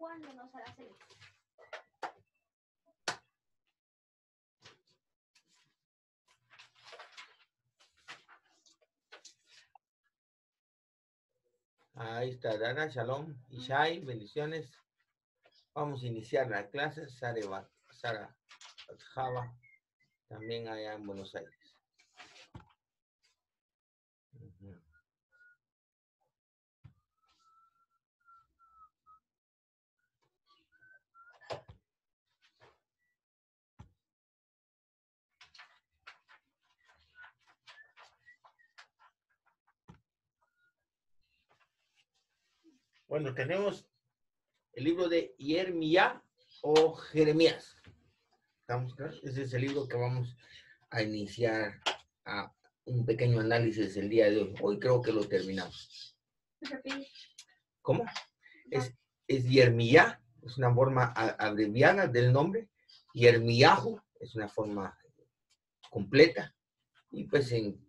¿Cuándo nos harás el examen? Ahí está Dana, Shalom, Ishai, bendiciones. Vamos a iniciar la clase. Sara Java, también allá en Buenos Aires. Bueno, tenemos el libro de Jeremías o Jeremías. ¿Estamos claros? Ese es el libro que vamos a iniciar a un pequeño análisis el día de hoy. Hoy creo que lo terminamos. ¿Cómo? Es Jeremías, es una forma abreviada del nombre. Jeremiahu es una forma completa. Y pues en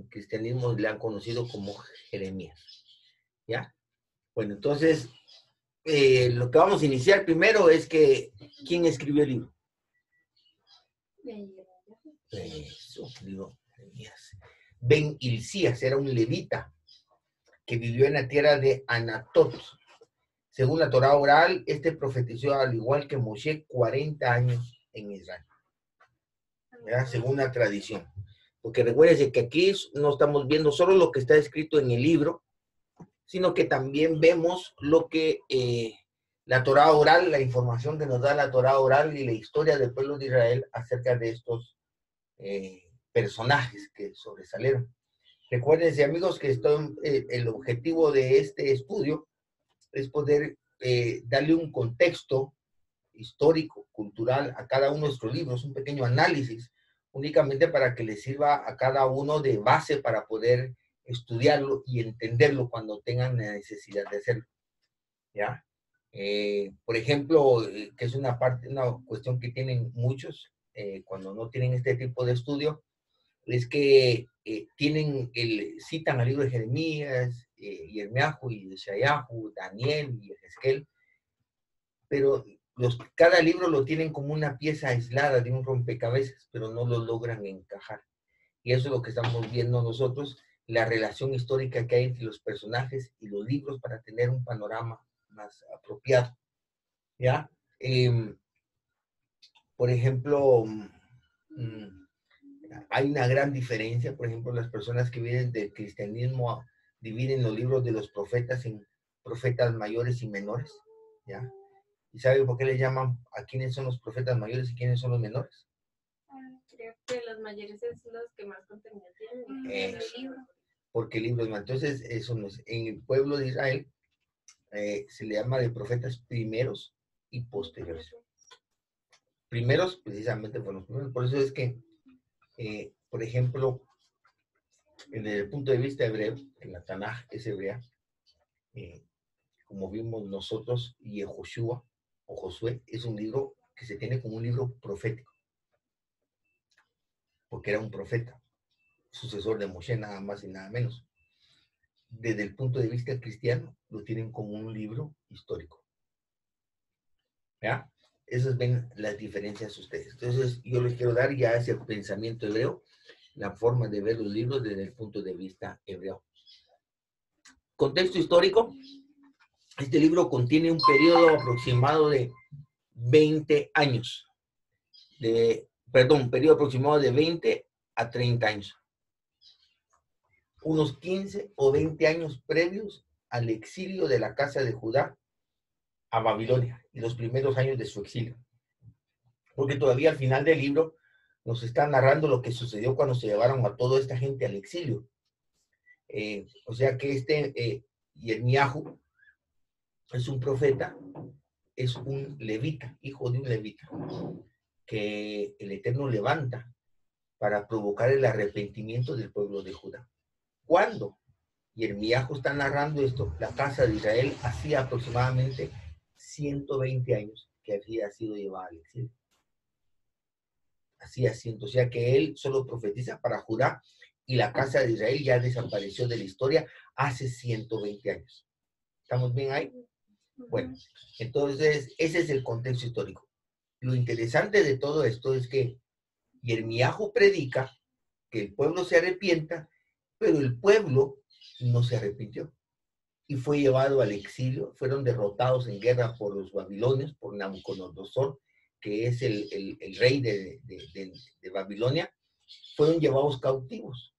cristianismo le han conocido como Jeremías. ¿Ya? Bueno, entonces, lo que vamos a iniciar primero es que, ¿quién escribió el libro? Eso, libro Jeremías. Ben Hilcías era un levita que vivió en la tierra de Anatot. Según la Torá oral, este profetizó al igual que Moshe 40 años en Israel. ¿Verdad? Según la tradición. Porque recuérdense que aquí no estamos viendo solo lo que está escrito en el libro, sino que también vemos lo que la Torá oral, la información que nos da la Torá oral y la historia del pueblo de Israel acerca de estos personajes que sobresalieron. Recuérdense, amigos, que el objetivo de este estudio es poder darle un contexto histórico, cultural a cada uno de nuestros libros, un pequeño análisis, únicamente para que les sirva a cada uno de base para poder estudiarlo y entenderlo cuando tengan la necesidad de hacerlo. ¿Ya? Por ejemplo, que es una cuestión que tienen muchos cuando no tienen este tipo de estudio, es que citan al libro de Jeremías, Yirmiyahu y Yeshayahu, Daniel y Ezequiel, pero cada libro lo tienen como una pieza aislada de un rompecabezas, pero no lo logran encajar. Y eso es lo que estamos viendo nosotros, la relación histórica que hay entre los personajes y los libros para tener un panorama más apropiado. ¿Ya? Por ejemplo, hay una gran diferencia. Por ejemplo, las personas que vienen del cristianismo dividen los libros de los profetas en profetas mayores y menores. ¿Ya? ¿Y sabe por qué le llaman a quiénes son los profetas mayores y quiénes son los menores? Creo que los mayores es los que más contenido tienen. El libro. Porque el libro es más. Entonces, eso no es. En el pueblo de Israel se le llama de profetas primeros y posteriores. Primeros, precisamente, fueron los primeros. Por eso es que, por ejemplo, desde el punto de vista hebreo, en la Tanaj es hebrea, como vimos nosotros, y Yehoshua o Josué es un libro que se tiene como un libro profético, porque era un profeta, sucesor de Moshe, nada más y nada menos. Desde el punto de vista cristiano, lo tienen como un libro histórico. ¿Ya? Esas ven las diferencias ustedes. Entonces, yo les quiero dar ya ese pensamiento hebreo, la forma de ver los libros desde el punto de vista hebreo. Contexto histórico. Este libro contiene un periodo aproximado de 20 años. Un periodo aproximado de 20 a 30 años. Unos 15 o 20 años previos al exilio de la casa de Judá a Babilonia y los primeros años de su exilio. Porque todavía al final del libro nos está narrando lo que sucedió cuando se llevaron a toda esta gente al exilio. O sea que Yirmiyahu es un profeta, es un levita, hijo de un levita, que el Eterno levanta para provocar el arrepentimiento del pueblo de Judá. ¿Cuándo? Yirmiyahu está narrando esto, la casa de Israel hacía aproximadamente 120 años que había sido llevada al exilio. Hacía 100, o sea que él solo profetiza para Judá y la casa de Israel ya desapareció de la historia hace 120 años. ¿Estamos bien ahí? Bueno, entonces ese es el contexto histórico. Lo interesante de todo esto es que Yirmiyahu predica que el pueblo se arrepienta, pero el pueblo no se arrepintió y fue llevado al exilio. Fueron derrotados en guerra por los babilonios, por Nabucodonosor, que es el rey de Babilonia. Fueron llevados cautivos.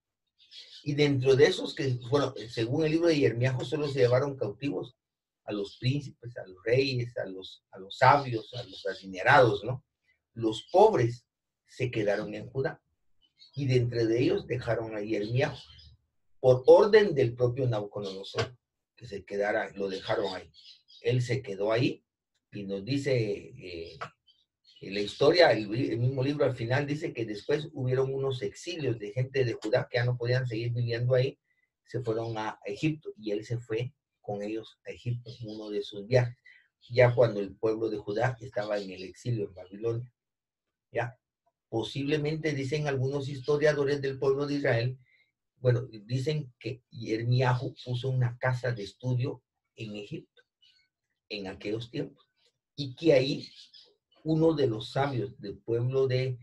Y dentro de esos que, bueno, según el libro de Yirmiyahu, solo se llevaron cautivos a los príncipes, a los reyes, a los sabios, a los adinerados, ¿no? Los pobres se quedaron en Judá. Y de entre ellos dejaron a Yirmiyahu por orden del propio Nabucodonosor, que se quedara, lo dejaron ahí. Él se quedó ahí y nos dice la historia, el mismo libro al final dice que después hubieron unos exilios de gente de Judá que ya no podían seguir viviendo ahí, se fueron a Egipto y él se fue con ellos a Egipto en uno de sus viajes, ya cuando el pueblo de Judá estaba en el exilio en Babilonia. ¿Ya? Posiblemente dicen algunos historiadores del pueblo de Israel, bueno, dicen que Yirmiyahu puso una casa de estudio en Egipto en aquellos tiempos y que ahí uno de los sabios del pueblo de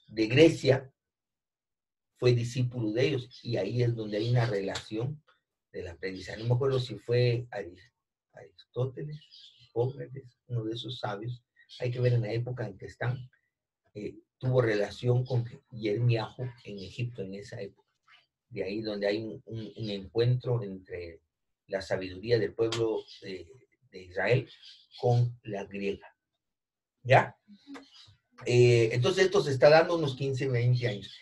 Grecia fue discípulo de ellos y ahí es donde hay una relación del aprendizaje. No me acuerdo si fue Aristóteles, Hipócrates, uno de esos sabios. Hay que ver en la época en que están. Tuvo relación con Yirmiyahu en Egipto en esa época. De ahí donde hay un encuentro entre la sabiduría del pueblo de Israel con la griega. ¿Ya? Entonces esto se está dando unos 15, 20 años.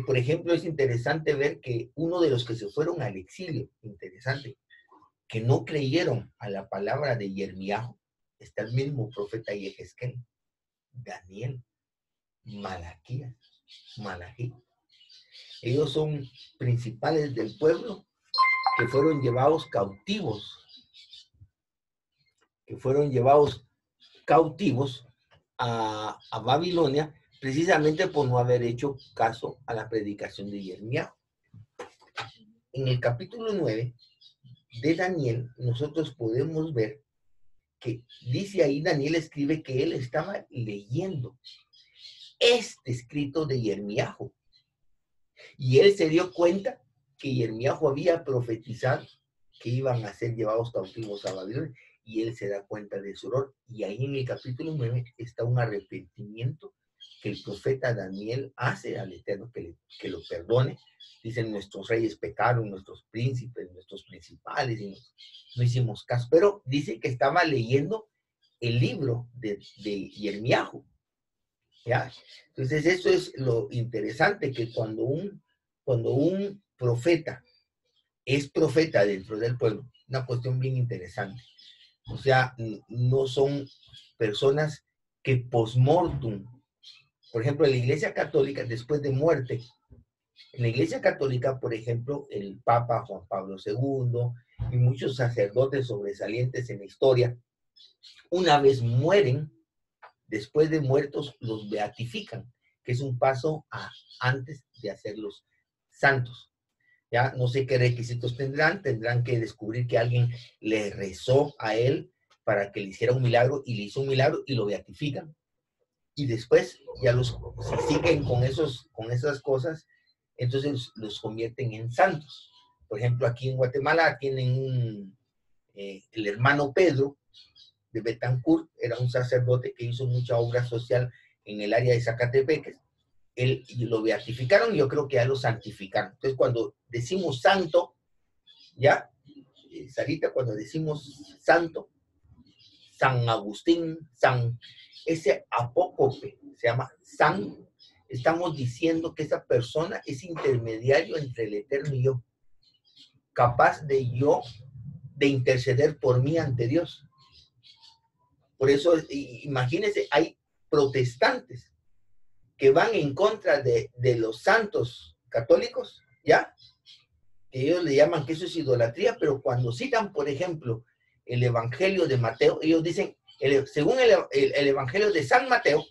Por ejemplo, es interesante ver que uno de los que se fueron al exilio, interesante, que no creyeron a la palabra de Yirmiyahu, está el mismo profeta Yehezkel, Daniel, Malaquías, Malají. Ellos son principales del pueblo que fueron llevados cautivos, a Babilonia, precisamente por no haber hecho caso a la predicación de Yirmiyahu. En el capítulo 9 de Daniel, nosotros podemos ver que dice ahí, Daniel escribe que él estaba leyendo este escrito de Yirmiyahu. Y él se dio cuenta que Yirmiyahu había profetizado que iban a ser llevados cautivos a Babilonia. Y él se da cuenta de su error. Y ahí en el capítulo 9 está un arrepentimiento que el profeta Daniel hace al Eterno que lo perdone. Dicen, nuestros reyes pecaron, nuestros príncipes, nuestros principales, y no hicimos caso. Pero dice que estaba leyendo el libro de Yirmiyahu. ¿Ya? Entonces eso es lo interesante, que cuando un profeta es profeta dentro del pueblo, una cuestión bien interesante. O sea, no son personas que post-mortem, por ejemplo, en la Iglesia Católica, después de muerte, en la Iglesia Católica, por ejemplo, el Papa Juan Pablo II y muchos sacerdotes sobresalientes en la historia, una vez mueren, después de muertos los beatifican, que es un paso antes de hacerlos santos. Ya no sé qué requisitos tendrán que descubrir que alguien le rezó a él para que le hiciera un milagro y le hizo un milagro y lo beatifican. Y después ya si siguen con esas cosas, entonces los convierten en santos. Por ejemplo, aquí en Guatemala tienen el hermano Pedro de Betancourt, era un sacerdote que hizo mucha obra social en el área de Zacatepeques. Él lo beatificaron y yo creo que ya lo santificaron. Entonces, cuando decimos santo, ya, Sarita, cuando decimos santo, San Agustín, ese apócope se llama San, estamos diciendo que esa persona es intermediario entre el Eterno y yo, capaz de interceder por mí ante Dios. Por eso, imagínense, hay protestantes que van en contra de los santos católicos, ¿ya? Que ellos le llaman que eso es idolatría, pero cuando citan, por ejemplo, el Evangelio de Mateo, ellos dicen, según el Evangelio de San Mateo,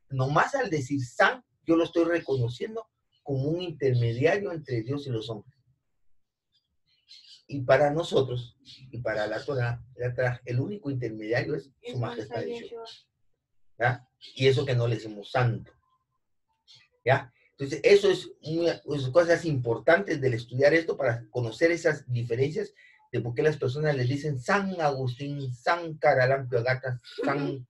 nomás al decir San, yo lo estoy reconociendo como un intermediario entre Dios y los hombres. Y para nosotros, y para la Torah, el único intermediario es su majestad Yeshua. ¿Ya? Y eso que no le decimos santo. ¿Ya? Entonces, eso es una cosas importantes del estudiar esto para conocer esas diferencias de por qué las personas les dicen San Agustín, San Caralampio Agata, San...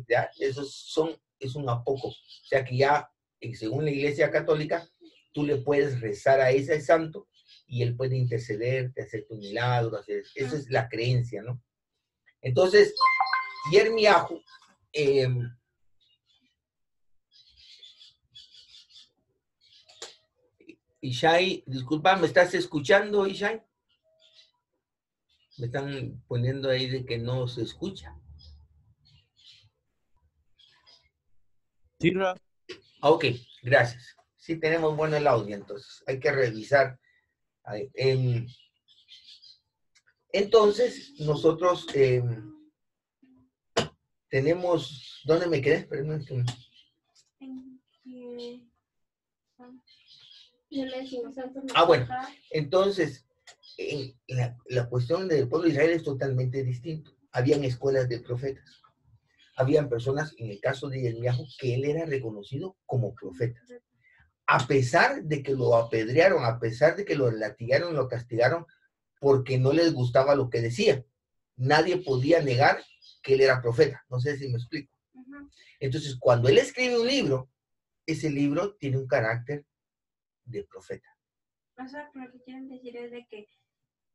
¿Ya? Es un apoco. O sea que ya, según la Iglesia Católica, tú le puedes rezar a ese santo y él puede intercederte, hacerte un milagro, eso es la creencia, ¿no? Entonces, Yirmiyahu, Ishai, disculpa, ¿me estás escuchando, Ishai? Me están poniendo ahí de que no se escucha. Sí, Ok, gracias. Sí tenemos bueno el audio, entonces hay que revisar. Entonces, nosotros tenemos... ¿Dónde me quedé? Perdón, bueno, entonces, la cuestión del pueblo de Israel es totalmente distinto. Habían escuelas de profetas. Habían personas, en el caso de Yirmiyahu, que él era reconocido como profeta. A pesar de que lo apedrearon, a pesar de que lo latigaron, lo castigaron, porque no les gustaba lo que decía. Nadie podía negar que él era profeta. No sé si me explico. Entonces, cuando él escribe un libro, ese libro tiene un carácter de profeta. O sea, lo que quieren decir es de que,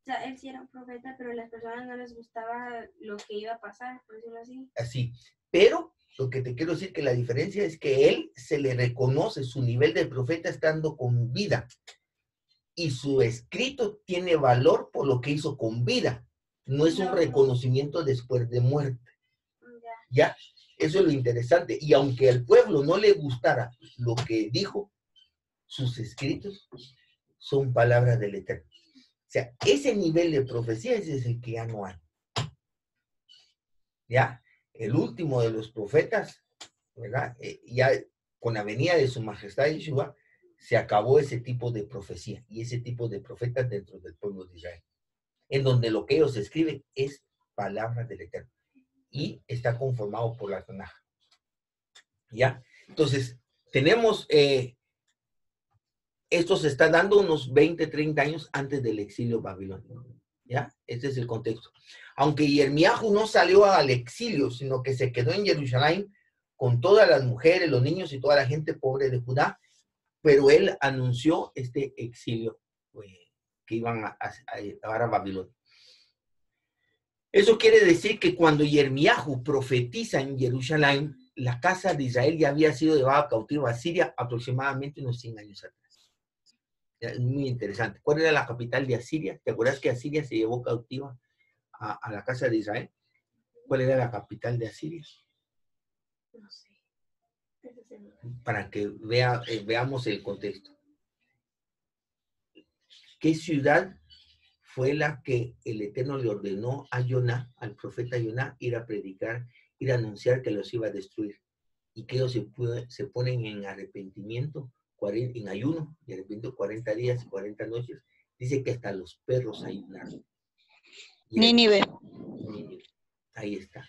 o sea, él sí era un profeta, pero a las personas no les gustaba lo que iba a pasar, por decirlo así. Así. Pero lo que te quiero decir que la diferencia es que él se le reconoce su nivel de profeta estando con vida. Y su escrito tiene valor por lo que hizo con vida. No es un reconocimiento después de muerte. ¿Ya? Eso es lo interesante. Y aunque al pueblo no le gustara lo que dijo, sus escritos son palabras del Eterno. O sea, ese nivel de profecía ese es el que ya no hay. ¿Ya? El último de los profetas, ¿verdad? Ya con la venida de su majestad Yeshua, se acabó ese tipo de profecía y ese tipo de profetas dentro del pueblo de Israel, en donde lo que ellos escriben es palabra del Eterno y está conformado por la Tanaj. ¿Ya? Entonces, tenemos, esto se está dando unos 20, 30 años antes del exilio babilónico. ¿Ya? Este es el contexto. Aunque Yirmiyahu no salió al exilio, sino que se quedó en Jerusalén con todas las mujeres, los niños y toda la gente pobre de Judá, pero él anunció este exilio que iban a llevar a Babilonia. Eso quiere decir que cuando Yirmiyahu profetiza en Jerusalén, la casa de Israel ya había sido llevada cautiva a Siria aproximadamente unos 100 años atrás. Es muy interesante. ¿Cuál era la capital de Asiria? ¿Te acuerdas que Asiria se llevó cautiva a la casa de Israel? ¿Cuál era la capital de Asiria? No sé. Para que veamos el contexto. ¿Qué ciudad fue la que el Eterno le ordenó a Yoná, al profeta Yoná, ir a predicar, ir a anunciar que los iba a destruir? Y que ellos se ponen en arrepentimiento, en ayuno, y arrepentimiento 40 días y 40 noches. Dice que hasta los perros ayunaron. Nínive. Nínive. Ahí está.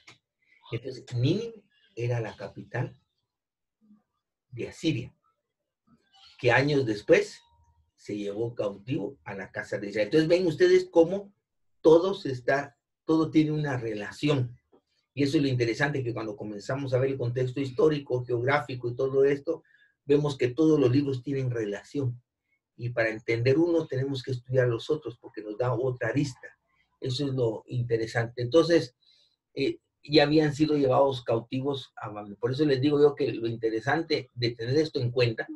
Entonces, Nínive era la capital de Asiria, que años después se llevó cautivo a la casa de Israel. Entonces ven ustedes cómo todo tiene una relación. Y eso es lo interesante, que cuando comenzamos a ver el contexto histórico, geográfico y todo esto, vemos que todos los libros tienen relación. Y para entender uno tenemos que estudiar los otros, porque nos da otra arista. Eso es lo interesante. Entonces, ya habían sido llevados cautivos a Babilonia. Por eso les digo yo que lo interesante de tener esto en cuenta,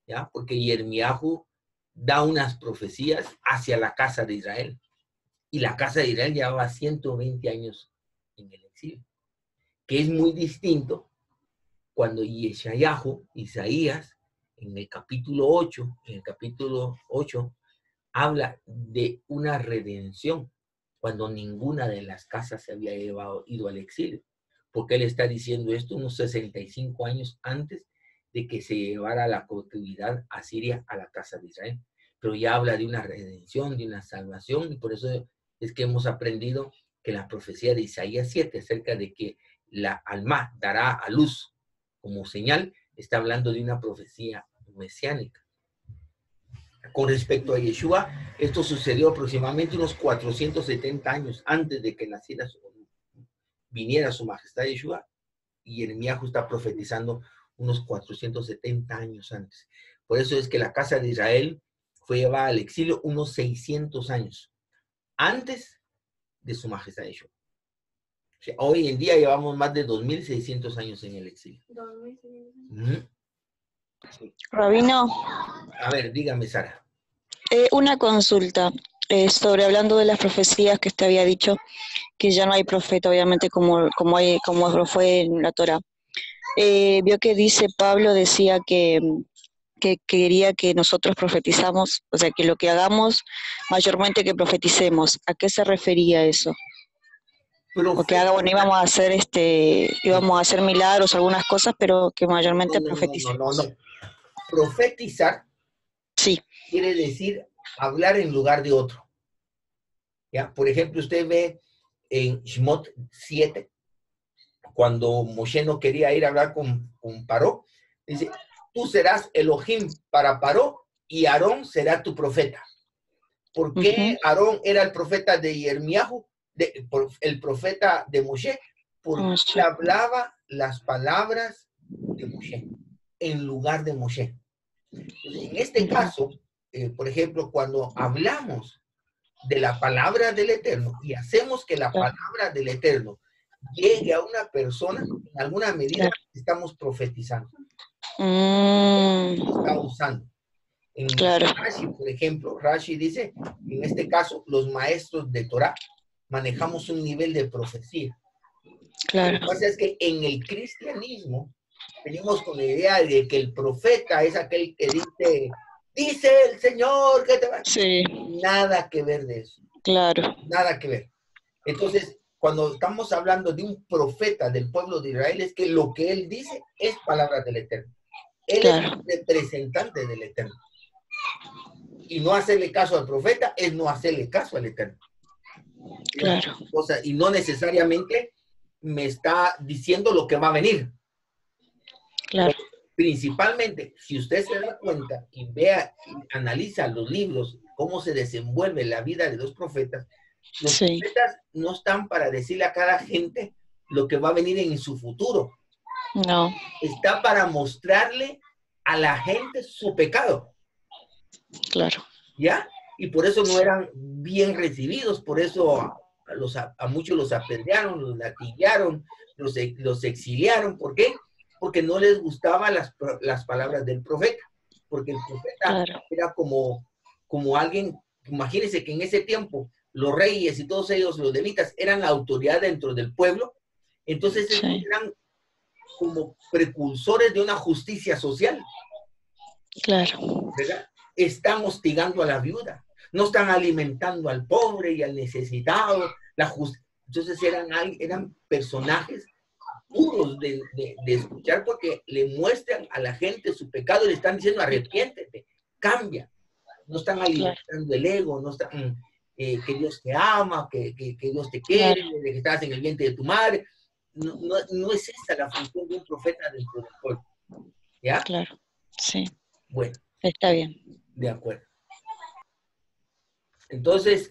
¿ya? Porque Yirmiyahu da unas profecías hacia la casa de Israel. Y la casa de Israel llevaba 120 años en el exilio, que es muy distinto cuando Yeshayahu, Isaías, en el capítulo 8, habla de una redención, cuando ninguna de las casas se había ido al exilio. Porque él está diciendo esto unos 65 años antes de que se llevara la cautividad a Siria a la casa de Israel. pero ya habla de una redención, de una salvación, y por eso es que hemos aprendido que la profecía de Isaías 7 acerca de que la alma dará a luz como señal, está hablando de una profecía mesiánica. Con respecto a Yeshua, esto sucedió aproximadamente unos 470 años antes de que viniera su majestad Yeshua, y Jeremías está profetizando unos 470 años antes. Por eso es que la casa de Israel fue llevada al exilio unos 600 años antes de su majestad Yeshua. O sea, hoy en día llevamos más de 2600 años en el exilio. 2000. Rabino, A ver, dígame, Sara. una consulta sobre hablando de las profecías que usted había dicho, que ya no hay profeta, obviamente, como fue en la Torá. Vio que dice Pablo, decía que quería que nosotros profetizamos, o sea, que lo que hagamos, mayormente que profeticemos. ¿A qué se refería eso? O que haga, bueno, íbamos a hacer milagros, algunas cosas, pero que mayormente profeticemos. No. Profetizar Sí. quiere decir hablar en lugar de otro. ¿Ya? Por ejemplo, usted ve en Shemot 7, cuando Moshe no quería ir a hablar con Paró, dice, tú serás Elohim para Paró y Aarón será tu profeta. ¿Por qué Aarón era el profeta de Jeremiahu, el profeta de Moshe? Porque él hablaba las palabras de Moshe en lugar de Moshe. Entonces, en este caso, por ejemplo, cuando hablamos de la palabra del Eterno y hacemos que la palabra del Eterno llegue a una persona, en alguna medida estamos profetizando. Está usando. En Rashi, por ejemplo, Rashi dice, en este caso, los maestros de Torah manejamos un nivel de profecía. Claro. Lo que pasa es que en el cristianismo venimos con la idea de que el profeta es aquel que dice el Señor que te va. Sí. Nada que ver de eso. Claro. Nada que ver. Entonces, cuando estamos hablando de un profeta del pueblo de Israel, es que lo que él dice es palabra del Eterno. Él es el representante del Eterno. Y no hacerle caso al profeta es no hacerle caso al Eterno. Claro. Y no necesariamente me está diciendo lo que va a venir. Claro. Pero principalmente, si usted se da cuenta y vea, analiza los libros, cómo se desenvuelve la vida de los profetas, los profetas no están para decirle a cada gente lo que va a venir en su futuro. No. Está para mostrarle a la gente su pecado. Claro. ¿Ya? Y por eso no eran bien recibidos, por eso a muchos los apedrearon, los latigaron, los exiliaron. ¿Por qué? Porque no les gustaban las palabras del profeta. Porque el profeta era como alguien, imagínense que en ese tiempo los reyes y todos ellos, los levitas, eran la autoridad dentro del pueblo. Entonces ellos eran como precursores de una justicia social. Claro. ¿Verdad? Están hostigando a la viuda, no están alimentando al pobre y al necesitado. Entonces eran personajes puros de escuchar, porque le muestran a la gente su pecado y le están diciendo arrepiéntete, cambia. No están alimentando el ego, no están que Dios te ama, que Dios te quiere, de que estás en el vientre de tu madre. No es esa la función de un profeta dentro del pueblo. ¿Ya? Claro, sí. Bueno. Está bien. De acuerdo. Entonces,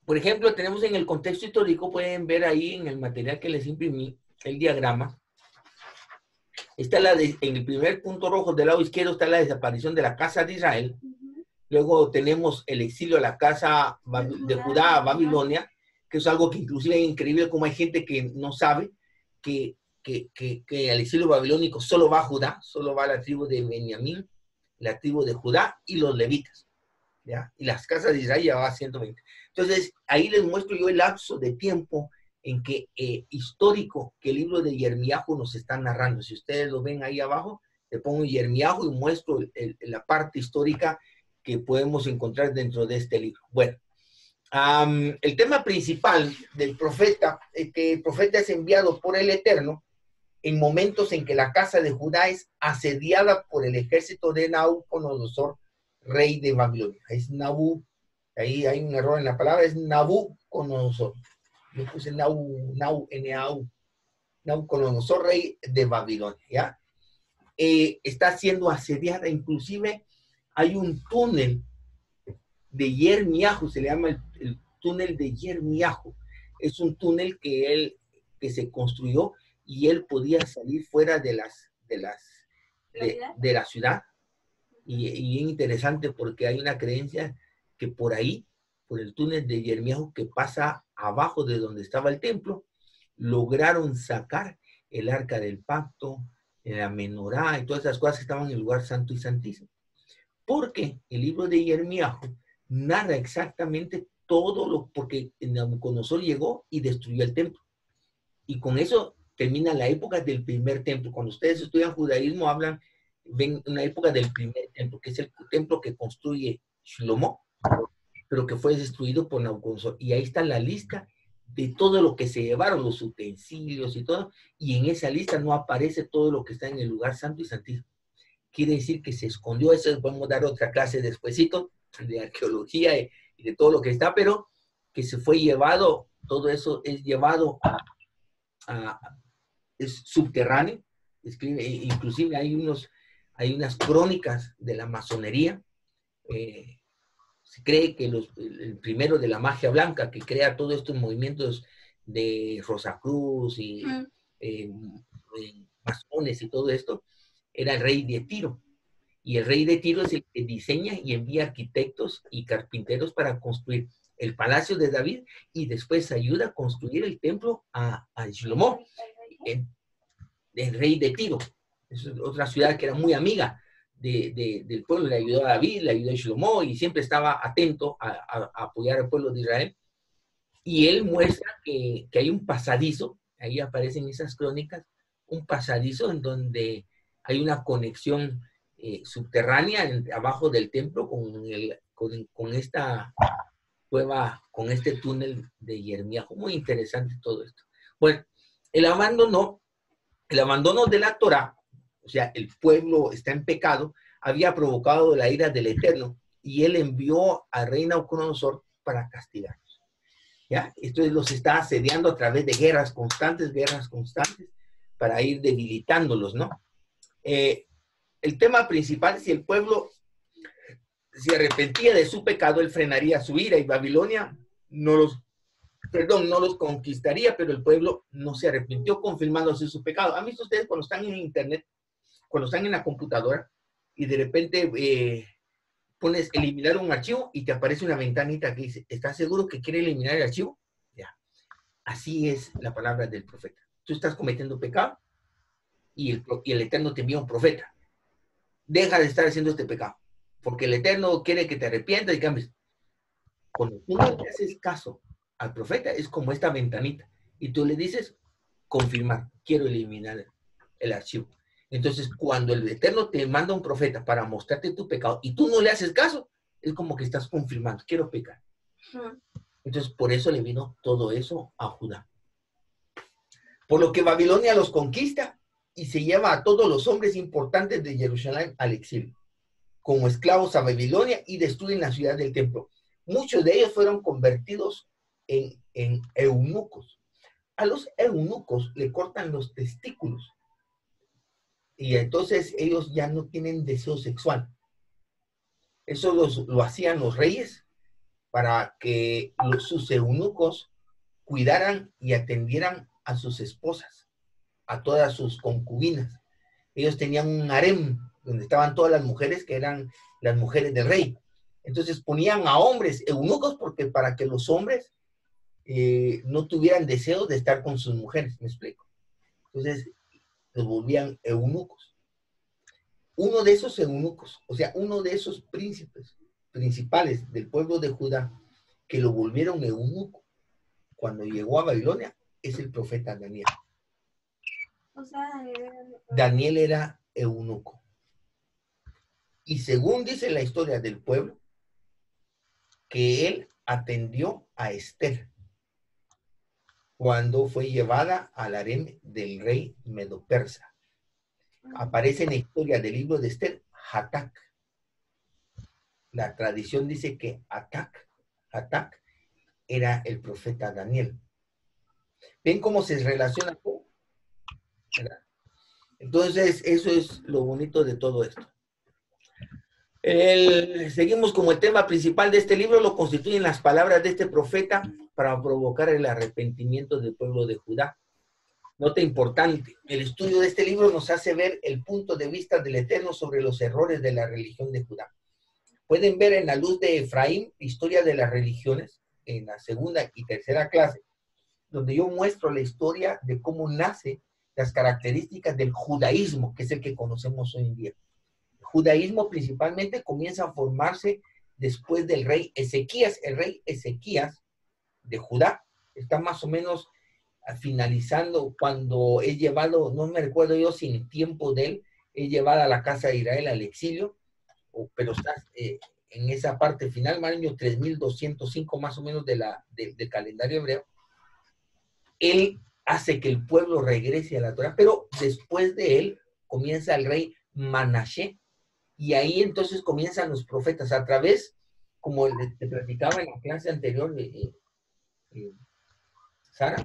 por ejemplo, tenemos en el contexto histórico, pueden ver ahí en el material que les imprimí, el diagrama. Está en el primer punto rojo del lado izquierdo está la desaparición de la casa de Israel. Luego tenemos el exilio a la casa de Judá a Babilonia, que es algo que inclusive es increíble, como hay gente que no sabe que al exilio babilónico solo va a Judá, solo va la tribu de Benjamín, la tribu de Judá y los levitas, ¿ya? Y las casas de Israel ya va a 120. Entonces, ahí les muestro yo el lapso de tiempo en que histórico que el libro de Jeremiahu nos está narrando. Si ustedes lo ven ahí abajo, le pongo Jeremiahu y muestro la parte histórica que podemos encontrar dentro de este libro. Bueno, el tema principal del profeta, que el profeta es enviado por el Eterno, en momentos en que la casa de Judá es asediada por el ejército de Nabucodonosor, rey de Babilonia. Es Nabu, ahí hay un error en la palabra, es Nabucodonosor. Yo puse N-A-U, Nabucodonosor, rey de Babilonia, ¿ya? Está siendo asediada, inclusive hay un túnel de Yermiahu, se le llama el túnel de Yermiahu. Es un túnel que se construyó y él podía salir fuera de la ciudad. Y es interesante porque hay una creencia que por ahí, por el túnel de Yermiahu que pasa abajo de donde estaba el templo, lograron sacar el arca del pacto, la menorá y todas esas cosas que estaban en el lugar santo y santísimo. Porque el libro de Yermiahu narra exactamente todo porque Nabucodonosor llegó y destruyó el templo. Y con eso termina la época del primer templo. Cuando ustedes estudian judaísmo, ven una época del primer templo, que es el templo que construye Shlomo, pero que fue destruido por Nabucodonosor. Y ahí está la lista de todo lo que se llevaron, los utensilios y todo, y en esa lista no aparece todo lo que está en el lugar santo y santísimo. Quiere decir que se escondió. Eso podemos dar otra clase despuesito de arqueología y de todo lo que está, pero que se fue llevado, todo eso es llevado es subterráneo. Inclusive hay unas crónicas de la masonería. Se cree que el primero de la magia blanca, que crea todos estos movimientos de Rosacruz y masones y todo esto, era el rey de Tiro. Y el rey de Tiro es el que diseña y envía arquitectos y carpinteros para construir el palacio de David y después ayuda a construir el templo a Shlomo, el rey de Tiro. Es otra ciudad que era muy amiga del pueblo, le ayudó a David, le ayudó a Shlomo y siempre estaba atento a apoyar al pueblo de Israel. Y él muestra que hay un pasadizo, ahí aparecen esas crónicas, un pasadizo en donde hay una conexión subterránea abajo del templo con esta cueva, con este túnel de Yermiahu. Muy interesante todo esto. Bueno, el abandono de la Torá, o sea, el pueblo está en pecado, había provocado la ira del Eterno y él envió al rey Nabucodonosor para castigarlos. ¿Ya? Entonces los está asediando a través de guerras constantes, para ir debilitándolos, ¿no? El tema principal, si el pueblo se arrepentía de su pecado, él frenaría su ira y Babilonia no los conquistaría, pero el pueblo no se arrepintió confirmándose su pecado. ¿Han visto ustedes cuando están en internet, cuando están en la computadora y de repente pones eliminar un archivo y te aparece una ventanita que dice, ¿estás seguro que quiere eliminar el archivo? Ya. Así es la palabra del profeta. Tú estás cometiendo pecado y el Eterno te envía un profeta. Deja de estar haciendo este pecado, porque el Eterno quiere que te arrepientas y cambies. Cuando tú no le haces caso al profeta, es como esta ventanita, y tú le dices, confirmar, quiero eliminar el archivo. Entonces, cuando el Eterno te manda un profeta para mostrarte tu pecado, y tú no le haces caso, es como que estás confirmando, quiero pecar. Entonces, por eso le vino todo eso a Judá. Por lo que Babilonia los conquista, y se lleva a todos los hombres importantes de Jerusalén al exilio, como esclavos a Babilonia, y destruyen la ciudad del templo. Muchos de ellos fueron convertidos en eunucos. A los eunucos le cortan los testículos, y entonces ellos ya no tienen deseo sexual. Eso lo hacían los reyes para que sus eunucos cuidaran y atendieran a sus esposas, a todas sus concubinas. Ellos tenían un harem donde estaban todas las mujeres que eran las mujeres del rey. Entonces ponían a hombres eunucos para que los hombres no tuvieran deseo de estar con sus mujeres, ¿me explico? Entonces los volvían eunucos. Uno de esos eunucos, o sea, uno de esos príncipes principales del pueblo de Judá que lo volvieron eunuco cuando llegó a Babilonia es el profeta Daniel. O sea, Daniel era eunuco. Y según dice la historia del pueblo, que él atendió a Esther. cuando fue llevada al harem del rey medo-persa. Aparece en la historia del libro de Esther, Hatak. La tradición dice que Hatak era el profeta Daniel. ¿Ven cómo se relaciona todo? ¿Verdad? Entonces, eso es lo bonito de todo esto. Seguimos como el tema principal de este libro, lo constituyen las palabras de este profeta para provocar el arrepentimiento del pueblo de Judá. Nota importante, el estudio de este libro nos hace ver el punto de vista del Eterno sobre los errores de la religión de Judá. Pueden ver en la luz de Efraín, Historia de las Religiones, en la segunda y tercera clase, donde yo muestro la historia de cómo nace las características del judaísmo, que es el que conocemos hoy en día. El judaísmo principalmente comienza a formarse después del rey Ezequías. El rey Ezequías de Judá está más o menos finalizando cuando es llevado, no me recuerdo yo si en el tiempo de él, es llevada a la casa de Israel al exilio, pero está en esa parte final, año 3205 más o menos del calendario hebreo. Él hace que el pueblo regrese a la Torah, pero después de él comienza el rey Manashe, y ahí entonces comienzan los profetas a través, como te platicaba en la clase anterior, Sara,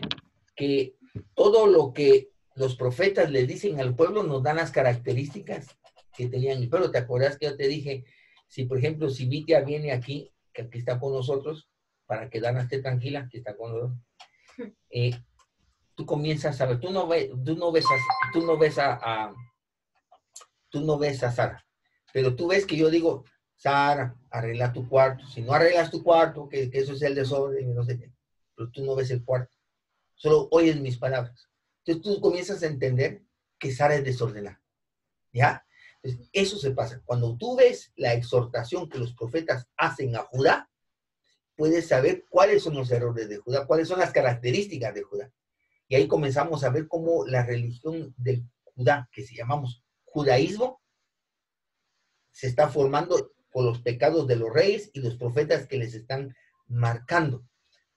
que todo lo que los profetas le dicen al pueblo nos dan las características que tenían el pueblo. ¿Te acuerdas que yo te dije, si por ejemplo, si Vitia viene aquí, que aquí está con nosotros, para que Dana esté tranquila, que está con nosotros, tú comienzas a ver, tú no ves a Sara, pero tú ves que yo digo, Sara, arregla tu cuarto. Si no arreglas tu cuarto, que eso es el desorden, no sé qué, pero tú no ves el cuarto. Solo oyes mis palabras. Entonces tú comienzas a entender que Sara es desordenada. ¿Ya? Entonces eso se pasa. Cuando tú ves la exhortación que los profetas hacen a Judá, puedes saber cuáles son los errores de Judá, cuáles son las características de Judá. Y ahí comenzamos a ver cómo la religión del Judá, que se llamamos judaísmo, se está formando por los pecados de los reyes y los profetas que les están marcando.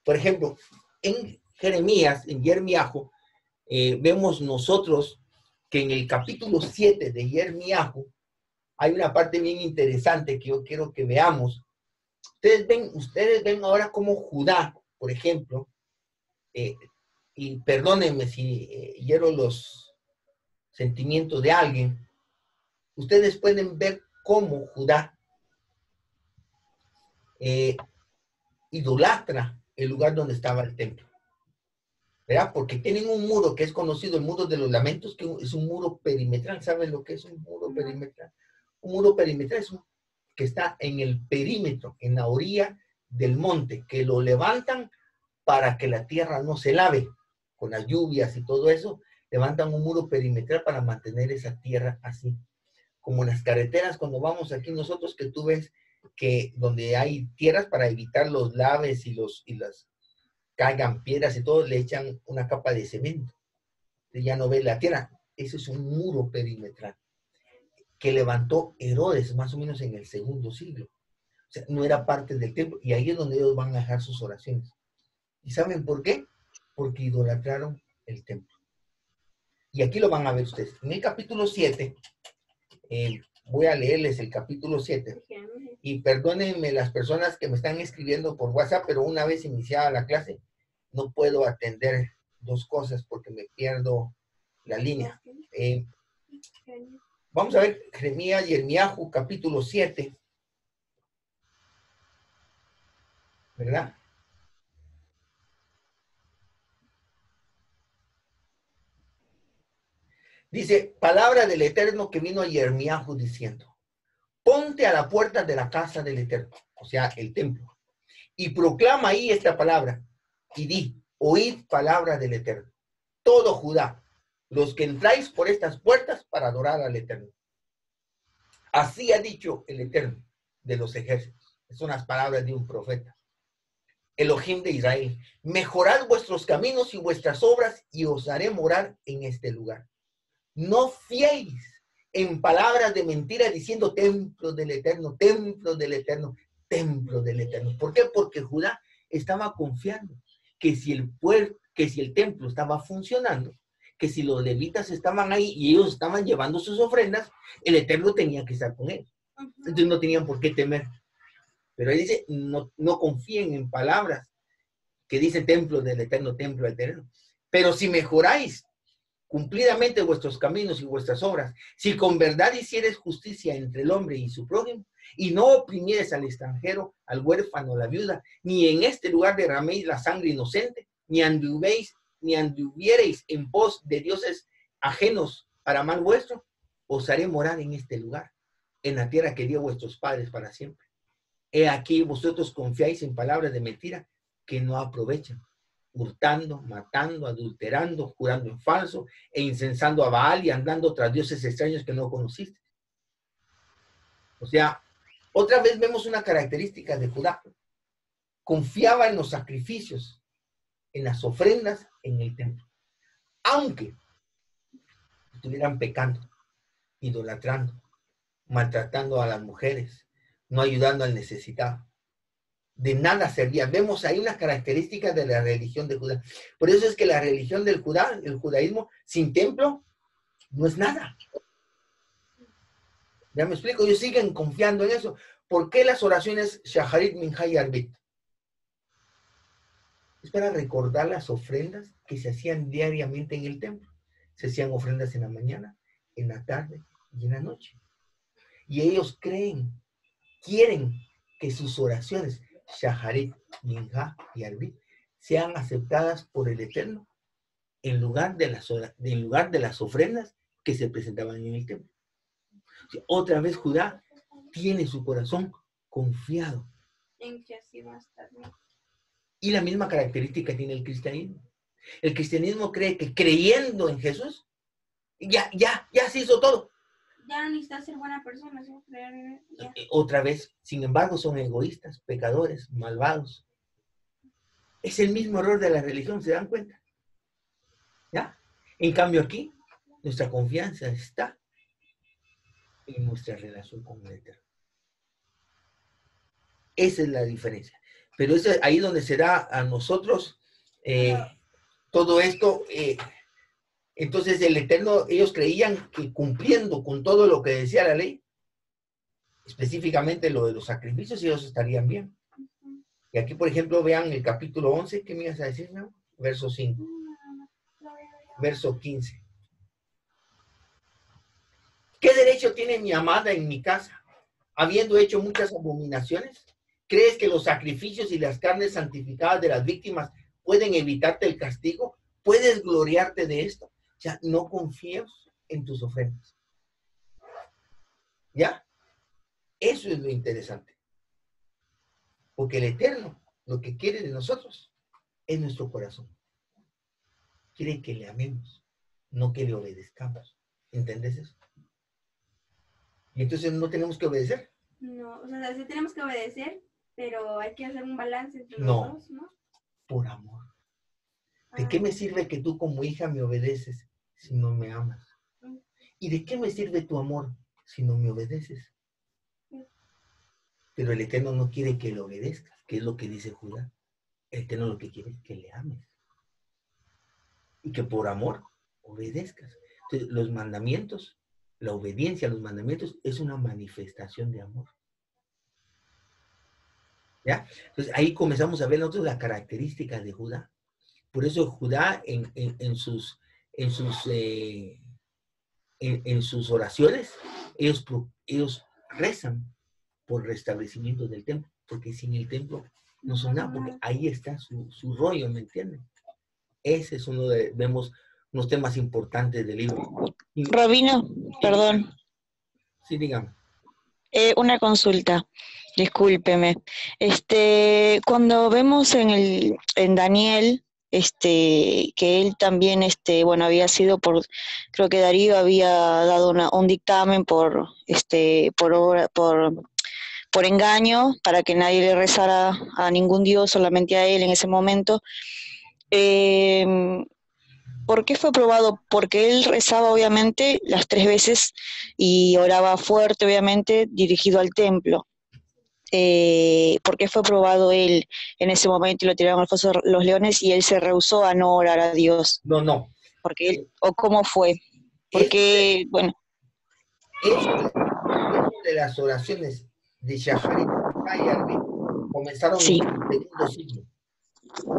Por ejemplo, en Jeremías, en Yirmiyahu, vemos nosotros que en el capítulo 7 de Yirmiyahu hay una parte bien interesante que yo quiero que veamos. Ustedes ven ahora cómo Judá, por ejemplo, y perdónenme si hiero los sentimientos de alguien, ustedes pueden ver cómo Judá idolatra el lugar donde estaba el templo. ¿Verdad? Porque tienen un muro que es conocido, el muro de los lamentos, que es un muro perimetral. ¿Saben lo que es un muro perimetral? Un muro perimetral es que está en el perímetro, en la orilla del monte, que lo levantan para que la tierra no se lave con las lluvias y todo eso. Levantan un muro perimetral para mantener esa tierra así. Como en las carreteras, cuando vamos aquí nosotros, que tú ves que donde hay tierras para evitar los laves y las caigan piedras y todo, le echan una capa de cemento. Entonces ya no ves la tierra. Ese es un muro perimetral que levantó Herodes más o menos en el 2º siglo. O sea, no era parte del templo. Y ahí es donde ellos van a dejar sus oraciones. ¿Y saben por qué? Porque idolatraron el templo. Y aquí lo van a ver ustedes. En el capítulo 7, voy a leerles el capítulo 7. Y perdónenme las personas que me están escribiendo por WhatsApp, pero una vez iniciada la clase, no puedo atender dos cosas porque me pierdo la línea. Vamos a ver Jeremías, Yirmiyahu, capítulo 7. ¿Verdad? Dice, palabra del Eterno que vino a Yirmiyahu diciendo, ponte a la puerta de la casa del Eterno, o sea, el templo, y proclama ahí esta palabra, y di, oíd palabra del Eterno, todo Judá, los que entráis por estas puertas para adorar al Eterno. Así ha dicho el Eterno de los ejércitos. Son las palabras de un profeta. Elohim de Israel, mejorad vuestros caminos y vuestras obras y os haré morar en este lugar. No fiéis en palabras de mentira diciendo templo del Eterno, templo del Eterno, templo del Eterno. ¿Por qué? Porque Judá estaba confiando que si que si el templo estaba funcionando, que si los levitas estaban ahí y ellos estaban llevando sus ofrendas, el Eterno tenía que estar con ellos. Entonces no tenían por qué temer. Pero ahí dice, no confíen en palabras que dice templo del Eterno, templo del Eterno. Pero si mejoráis cumplidamente vuestros caminos y vuestras obras, si con verdad hicieres justicia entre el hombre y su prójimo, y no oprimieres al extranjero, al huérfano, a la viuda, ni en este lugar derraméis la sangre inocente, ni anduviereis en pos de dioses ajenos para mal vuestro, os haré morar en este lugar, en la tierra que dio vuestros padres para siempre. He aquí vosotros confiáis en palabras de mentira que no aprovechan, hurtando, matando, adulterando, jurando en falso, e incensando a Baal y andando tras dioses extraños que no conociste. O sea, otra vez vemos una característica de Judá. Confiaba en los sacrificios, en las ofrendas, en el templo. Aunque estuvieran pecando, idolatrando, maltratando a las mujeres, no ayudando al necesitado. De nada servía. Vemos ahí una característica de la religión de Judá. Por eso es que la religión del Judá, el judaísmo, sin templo, no es nada. Ya me explico, ellos siguen confiando en eso. ¿Por qué las oraciones Shaharit, Minha y Arbit? Es para recordar las ofrendas que se hacían diariamente en el templo. Se hacían ofrendas en la mañana, en la tarde y en la noche. Y ellos quieren que sus oraciones Shaharit, Minha y Arbit sean aceptadas por el Eterno en lugar de las ofrendas que se presentaban en el templo. Otra vez Judá tiene su corazón confiado. En que así va a estar bien. Y la misma característica tiene el cristianismo. El cristianismo cree que creyendo en Jesús, ya se hizo todo. Ya no necesitas ser buena persona, ¿sí? Ya. Otra vez, sin embargo, son egoístas, pecadores, malvados. Es el mismo error de la religión, ¿se dan cuenta? ¿Ya? En cambio aquí, nuestra confianza está en nuestra relación con el Eterno. Esa es la diferencia. Pero es ahí donde se da a nosotros todo esto. Entonces el Eterno, ellos creían que cumpliendo con todo lo que decía la ley, específicamente lo de los sacrificios, ellos estarían bien. Y aquí, por ejemplo, vean el capítulo 11, ¿qué me ibas a decir, no? Verso 5. Verso 15. ¿Qué derecho tiene mi amada en mi casa, habiendo hecho muchas abominaciones? ¿Crees que los sacrificios y las carnes santificadas de las víctimas pueden evitarte el castigo? ¿Puedes gloriarte de esto? O sea, no confíes en tus ofrendas. ¿Ya? Eso es lo interesante. Porque el Eterno, lo que quiere de nosotros, es nuestro corazón. Quiere que le amemos, no que le obedezcamos. ¿Entendés eso? Y entonces no tenemos que obedecer. No, o sea, sí tenemos que obedecer, pero hay que hacer un balance entre los dos, ¿no? Por amor. ¿De qué me sirve que tú como hija me obedeces si no me amas? ¿Y de qué me sirve tu amor si no me obedeces? Pero el Eterno no quiere que le obedezcas, que es lo que dice Judá. El Eterno lo que quiere es que le ames. Y que por amor obedezcas. Entonces, los mandamientos, la obediencia a los mandamientos es una manifestación de amor. ¿Ya? Entonces ahí comenzamos a ver nosotros las características de Judá. Por eso Judá en sus oraciones, ellos rezan por restablecimiento del templo, porque sin el templo no son nada, porque ahí está su rollo, ¿me entienden? Ese es vemos unos temas importantes del libro. Rabino, perdón. Sí, dígame. Una consulta, discúlpeme. Cuando vemos en Daniel, que él también, bueno, había sido creo que Darío había dado un dictamen por engaño, para que nadie le rezara a ningún dios, solamente a él en ese momento. ¿Por qué fue probado? Porque él rezaba obviamente las 3 veces y oraba fuerte, obviamente, dirigido al templo. por qué fue probado él en ese momento y lo tiraron al foso de los leones y él se rehusó a no orar a Dios. No, no. Porque él, o cómo fue. Eso Porque, bueno, de las oraciones de Shaharit comenzaron sí, en el segundo siglo.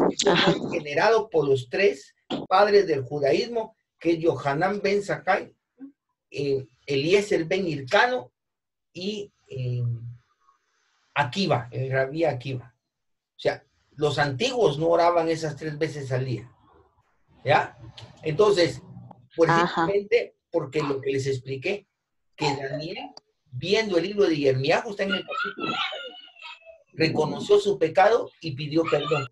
Esto ajá, fue generado por los tres padres del judaísmo, que es Yohanan ben Zakkai, Eliezer ben Hircano y Akiva, el rabí Akiva. O sea, los antiguos no oraban esas 3 veces al día. ¿Ya? Entonces, ajá, precisamente porque lo que les expliqué, que Daniel, viendo el libro de Jeremías, está en el capítulo, reconoció su pecado y pidió perdón.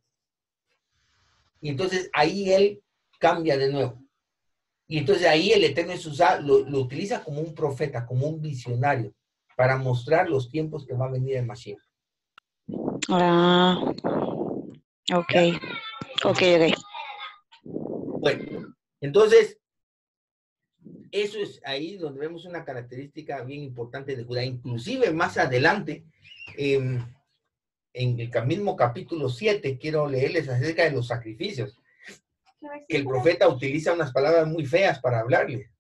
Y entonces ahí él cambia de nuevo. Y entonces ahí el Eterno lo utiliza como un profeta, como un visionario, para mostrar los tiempos que va a venir el Mashiach. ah, ok, ¿Ya? ok. Bueno, entonces, eso es ahí donde vemos una característica bien importante de Judá. Inclusive más adelante, en el mismo capítulo 7, quiero leerles acerca de los sacrificios, que el profeta utiliza unas palabras muy feas para hablarle.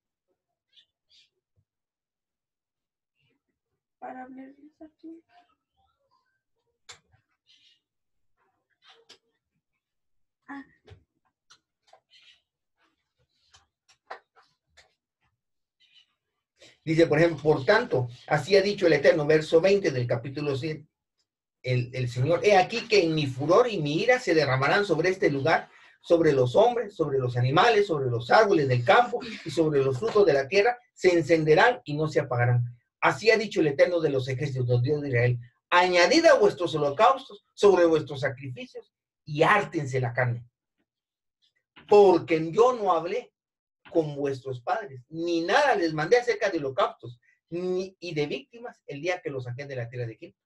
Para hablarles aquí. Dice, por ejemplo, por tanto, así ha dicho el Eterno, verso 20 del capítulo 7, el Señor, he aquí que en mi furor y mi ira se derramarán sobre este lugar, sobre los hombres, sobre los animales, sobre los árboles del campo y sobre los frutos de la tierra, se encenderán y no se apagarán. Así ha dicho el Eterno de los ejércitos, Dios de Israel, añadid a vuestros holocaustos sobre vuestros sacrificios y hártense la carne. Porque yo no hablé con vuestros padres, ni nada les mandé acerca de holocaustos, y de víctimas el día que los saqué de la tierra de Egipto.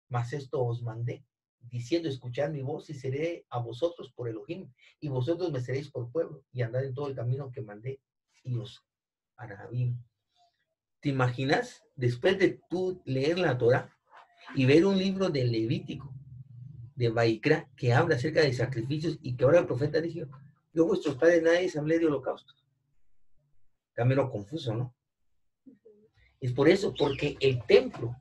Mas esto os mandé, diciendo, escuchad mi voz y seré a vosotros por Elohim, y vosotros me seréis por pueblo, y andad en todo el camino que mandé, y os hará bien. ¿Te imaginas, después de tú leer la Torah y ver un libro de Levítico, de Vaikra, que habla acerca de sacrificios, y que ahora el profeta dijo, yo vuestros padres nadie les hablé de holocaustos? Camino confuso, ¿no? Es por eso, porque el templo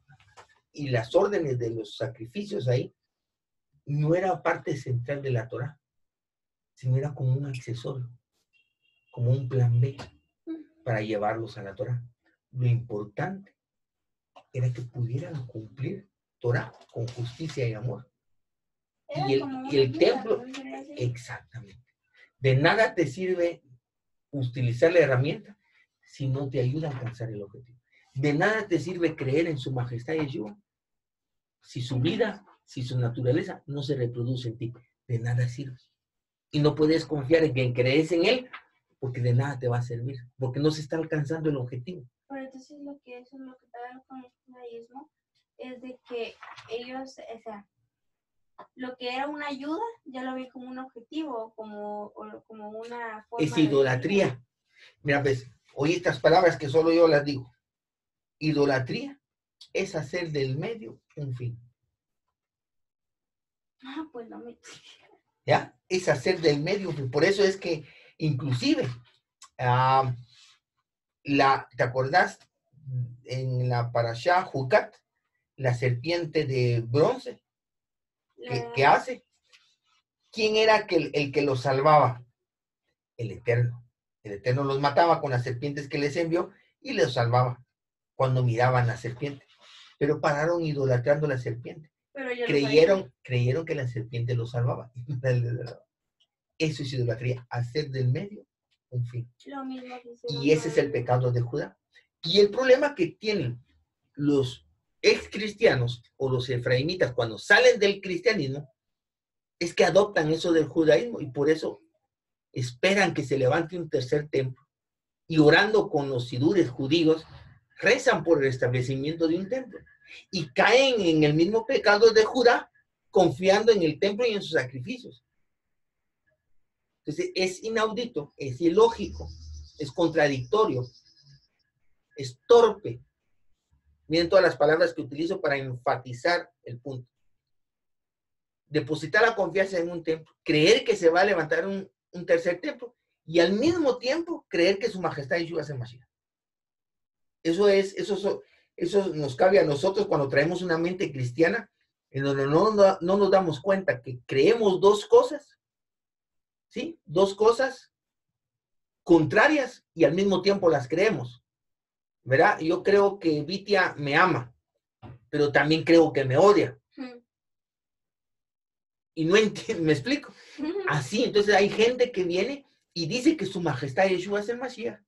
y las órdenes de los sacrificios ahí no era parte central de la Torah, sino era como un accesorio, como un plan B para llevarlos a la Torah. Lo importante era que pudieran cumplir Torah con justicia y amor. Y el templo, exactamente. De nada te sirve utilizar la herramienta si no te ayuda a alcanzar el objetivo. De nada te sirve creer en su majestad Yeshua si su vida, si su naturaleza no se reproduce en ti. De nada sirve. Y no puedes confiar en quien crees en él, porque de nada te va a servir, porque no se está alcanzando el objetivo. Pero entonces eso es lo que pasa con el judaísmo, es de que ellos, o sea, lo que era una ayuda, ya lo vi como un objetivo, como una forma es idolatría. Mira, pues, oí estas palabras que solo yo las digo. Idolatría es hacer del medio un fin. Pues no me... ¿Ya? Es hacer del medio un fin. Por eso es que, inclusive, ¿te acordás? En la Parashá Jucat, la serpiente de bronce, ¿qué hace? ¿Quién era el que los salvaba? El Eterno. El Eterno los mataba con las serpientes que les envió y los salvaba cuando miraban la serpiente. Pero pararon idolatrando la serpiente. Creyeron que la serpiente los salvaba. Eso es idolatría, hacer del medio un fin. Lo mismo y ese es el pecado de Judá. Y el problema que tienen los ex cristianos o los efraimitas cuando salen del cristianismo es que adoptan eso del judaísmo y por eso esperan que se levante un tercer templo y orando con los sidures judíos rezan por el establecimiento de un templo y caen en el mismo pecado de Judá confiando en el templo y en sus sacrificios. Entonces es inaudito, es ilógico, es contradictorio, es torpe Miren todas las palabras que utilizo para enfatizar el punto. Depositar la confianza en un templo, creer que se va a levantar un tercer templo y al mismo tiempo creer que su majestad Yeshua es el Mashiach. Eso nos cabe a nosotros cuando traemos una mente cristiana en donde no nos damos cuenta que creemos dos cosas, ¿sí? Dos cosas contrarias y al mismo tiempo las creemos, ¿verdad? Yo creo que Vitia me ama, pero también creo que me odia. Y no entiendo, ¿me explico? Así, entonces hay gente que viene y dice que su majestad Yeshua es el Mashiach,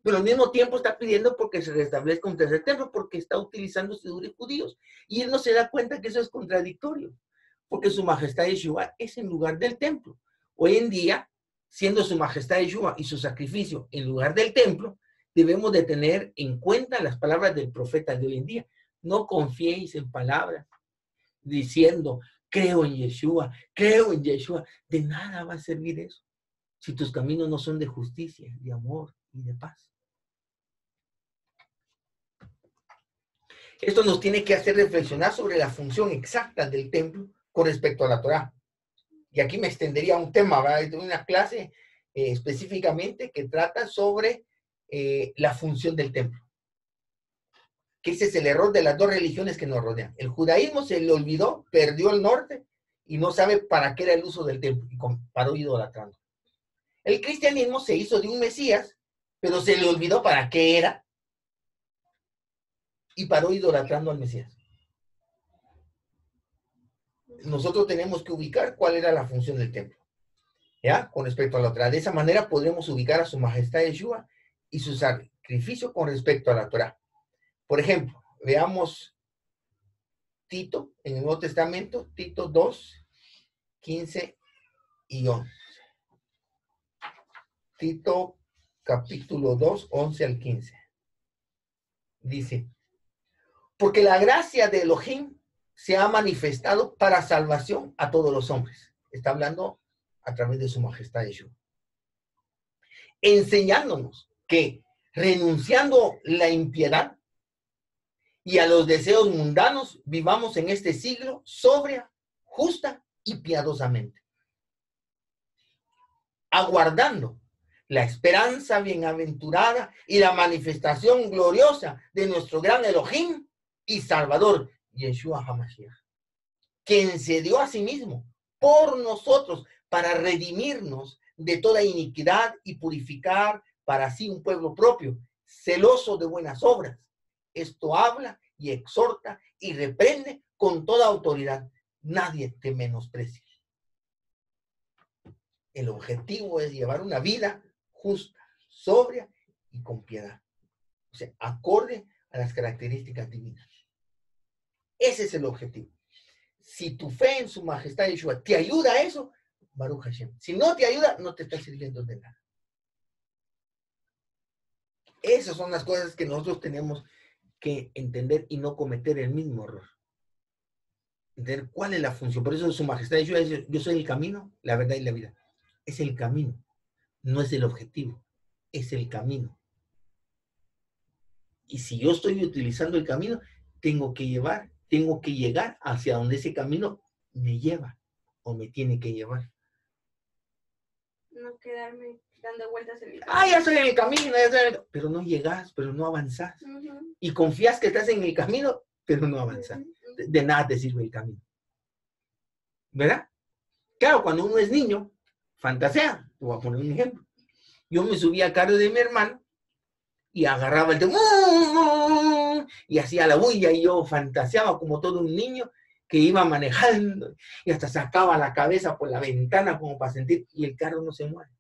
pero al mismo tiempo está pidiendo porque se restablezca un tercer templo, porque está utilizando seguros judíos. Y él no se da cuenta que eso es contradictorio, porque su majestad Yeshua es en lugar del templo. Hoy en día, siendo su majestad Yeshua y su sacrificio en lugar del templo, debemos de tener en cuenta las palabras del profeta de hoy en día. No confiéis en palabras diciendo, creo en Yeshua, creo en Yeshua. De nada va a servir eso si tus caminos no son de justicia, de amor y de paz. Esto nos tiene que hacer reflexionar sobre la función exacta del templo con respecto a la Torá. Y aquí me extendería a un tema, ¿verdad? Hay una clase específicamente que trata sobre la función del templo. Que ese es el error de las dos religiones que nos rodean. El judaísmo se le olvidó, perdió el norte y no sabe para qué era el uso del templo y paró idolatrando. El cristianismo se hizo de un Mesías, pero se le olvidó para qué era y paró idolatrando al Mesías. Nosotros tenemos que ubicar cuál era la función del templo, ¿ya? Con respecto a la Torá. De esa manera podremos ubicar a su majestad Yeshua y su sacrificio con respecto a la Torá. Por ejemplo, veamos Tito en el Nuevo Testamento, Tito 2, 15 y 11. Tito capítulo 2, 11 al 15. Dice, porque la gracia de Elohim se ha manifestado para salvación a todos los hombres. Está hablando a través de su majestad Yeshua. Enseñándonos que renunciando la impiedad y a los deseos mundanos, vivamos en este siglo sobria, justa y piadosamente, aguardando la esperanza bienaventurada y la manifestación gloriosa de nuestro gran Elohim y Salvador, Yeshua HaMashiach, quien se dio a sí mismo por nosotros para redimirnos de toda iniquidad y purificar para sí un pueblo propio, celoso de buenas obras. Esto habla y exhorta y reprende con toda autoridad. Nadie te menosprecia. El objetivo es llevar una vida justa, sobria y con piedad. O sea, acorde a las características divinas. Ese es el objetivo. Si tu fe en su majestad Yeshua te ayuda a eso, Baruch Hashem. Si no te ayuda, no te está sirviendo de nada. Esas son las cosas que nosotros tenemos que entender y no cometer el mismo error. Entender cuál es la función. Por eso su majestad Yeshua dice, yo soy el camino, la verdad y la vida. Es el camino, no es el objetivo, es el camino. Y si yo estoy utilizando el camino, tengo que llegar hacia donde ese camino me lleva o me tiene que llevar. No quedarme dando vueltas en el camino. Ah, ya estoy en el camino, pero no llegas, pero no avanzas. Y confías que estás en el camino, pero no avanzas. De nada te sirve el camino. ¿Verdad? Claro, cuando uno es niño, fantasea. Te voy a poner un ejemplo. Yo me subía al carro de mi hermano y agarraba el tema y hacía la bulla y yo fantaseaba como todo un niño que iba manejando y hasta sacaba la cabeza por la ventana como para sentir y el carro no se mueve.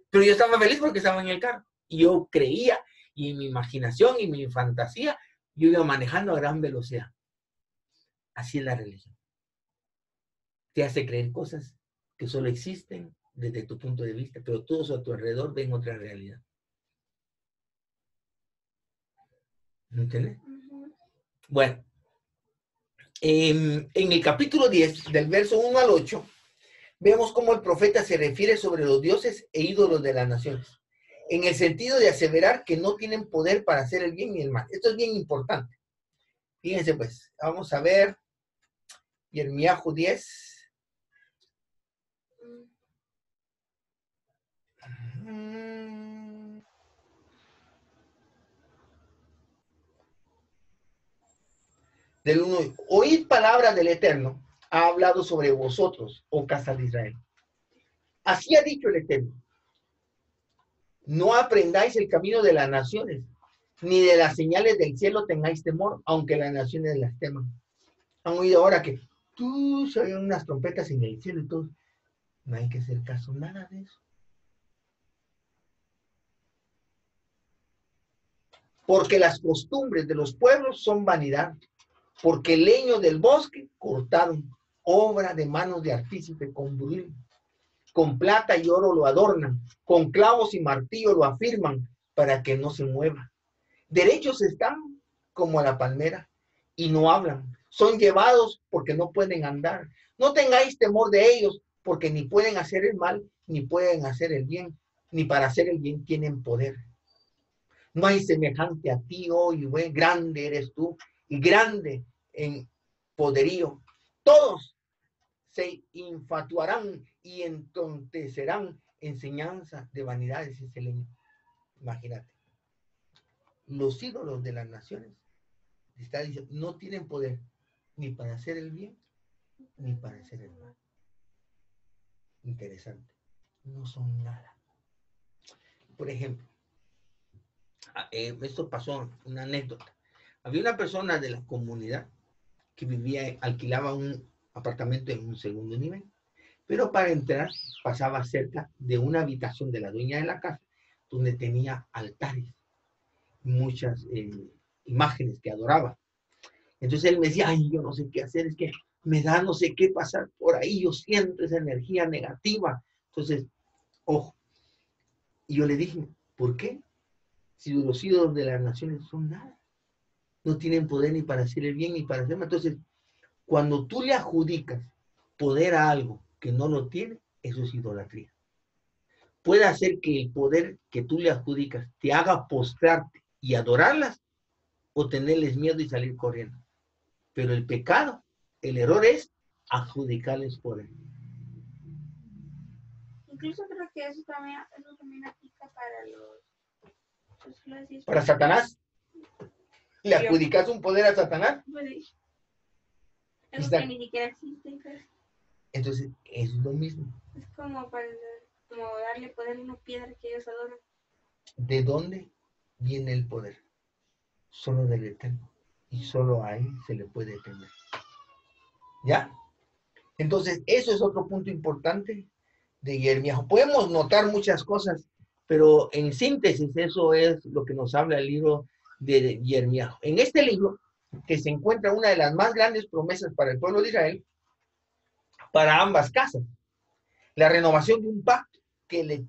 Pero yo estaba feliz porque estaba en el carro y yo creía y en mi imaginación y mi fantasía yo iba manejando a gran velocidad. Así es la religión. Te hace creer cosas que solo existen desde tu punto de vista, pero todos a tu alrededor ven otra realidad. ¿Entiendes? Bueno, en el capítulo 10, del verso 1 al 8, vemos cómo el profeta se refiere sobre los dioses e ídolos de las naciones, en el sentido de aseverar que no tienen poder para hacer el bien y el mal. Esto es bien importante. Fíjense pues, vamos a ver Yirmiyahu 10. Del 1, oíd palabras del Eterno, ha hablado sobre vosotros, oh casa de Israel. Así ha dicho el Eterno. No aprendáis el camino de las naciones, ni de las señales del cielo tengáis temor, aunque las naciones las teman. Han oído ahora que se oyen unas trompetas en el cielo y todo. No hay que hacer caso, nada de eso. Porque las costumbres de los pueblos son vanidad, porque el leño del bosque cortaron, obra de manos de artífice con buril. Con plata y oro lo adornan, con clavos y martillo lo afirman para que no se mueva. Derechos están como la palmera y no hablan. Son llevados porque no pueden andar. No tengáis temor de ellos porque ni pueden hacer el mal, ni pueden hacer el bien, ni para hacer el bien tienen poder. No hay semejante a ti, oh Yahweh, grande eres tú y grande en poderío. Todos se infatuarán y entontecerán enseñanza de vanidades y selenium. Imagínate. Los ídolos de las naciones, está diciendo, no tienen poder ni para hacer el bien, ni para hacer el mal. Interesante. No son nada. Por ejemplo, esto pasó, una anécdota. Había una persona de la comunidad que vivía, alquilaba un apartamento en un segundo nivel. Pero para entrar pasaba cerca de una habitación de la dueña de la casa, donde tenía altares, muchas imágenes que adoraba. Entonces él me decía, ay, yo no sé qué hacer, es que me da no sé qué pasar por ahí, yo siento esa energía negativa. Entonces, ojo, y yo le dije, ¿por qué? Si los ídolos de las naciones son nada, no tienen poder ni para hacer el bien ni para hacer mal. Entonces, cuando tú le adjudicas poder a algo que no lo tiene, eso es idolatría. Puede hacer que el poder que tú le adjudicas te haga postrarte y adorarlas o tenerles miedo y salir corriendo. Pero el pecado, el error es adjudicarles poder. Incluso creo que eso también aplica para los... Para Satanás. ¿Le adjudicas un poder a Satanás? Pues, algo que ni siquiera existe. Pues. Entonces, es lo mismo. Es como darle poder a una piedra que ellos adoran. ¿De dónde viene el poder? Solo del Eterno. Y solo a él se le puede temer. ¿Ya? Entonces, eso es otro punto importante de Yirmiyahu. Podemos notar muchas cosas, pero en síntesis, eso es lo que nos habla el libro de Yirmiyahu. En este libro, que se encuentra una de las más grandes promesas para el pueblo de Israel, para ambas casas. La renovación de un pacto que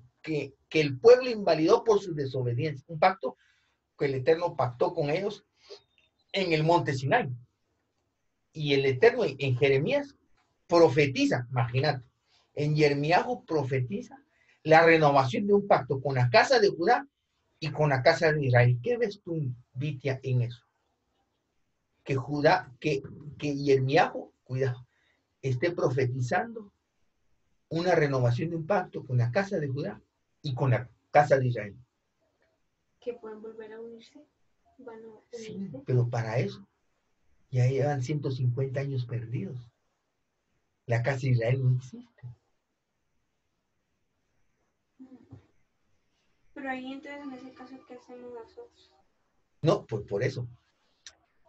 el pueblo invalidó por su desobediencia. Un pacto que el Eterno pactó con ellos en el monte Sinai. Y el Eterno en Jeremías profetiza, imagínate, en Yirmiyahu profetiza la renovación de un pacto con la casa de Judá y con la casa de Israel. ¿Qué ves tú, Vitia, en eso? Que Yirmiyahu, cuidado, esté profetizando una renovación de un pacto con la casa de Judá y con la casa de Israel. Que pueden volver a unirse. Van a unirse. Sí, pero para eso ya llevan 150 años perdidos. La casa de Israel no existe. Pero ahí entonces en ese caso, ¿qué hacemos nosotros? No, pues por eso.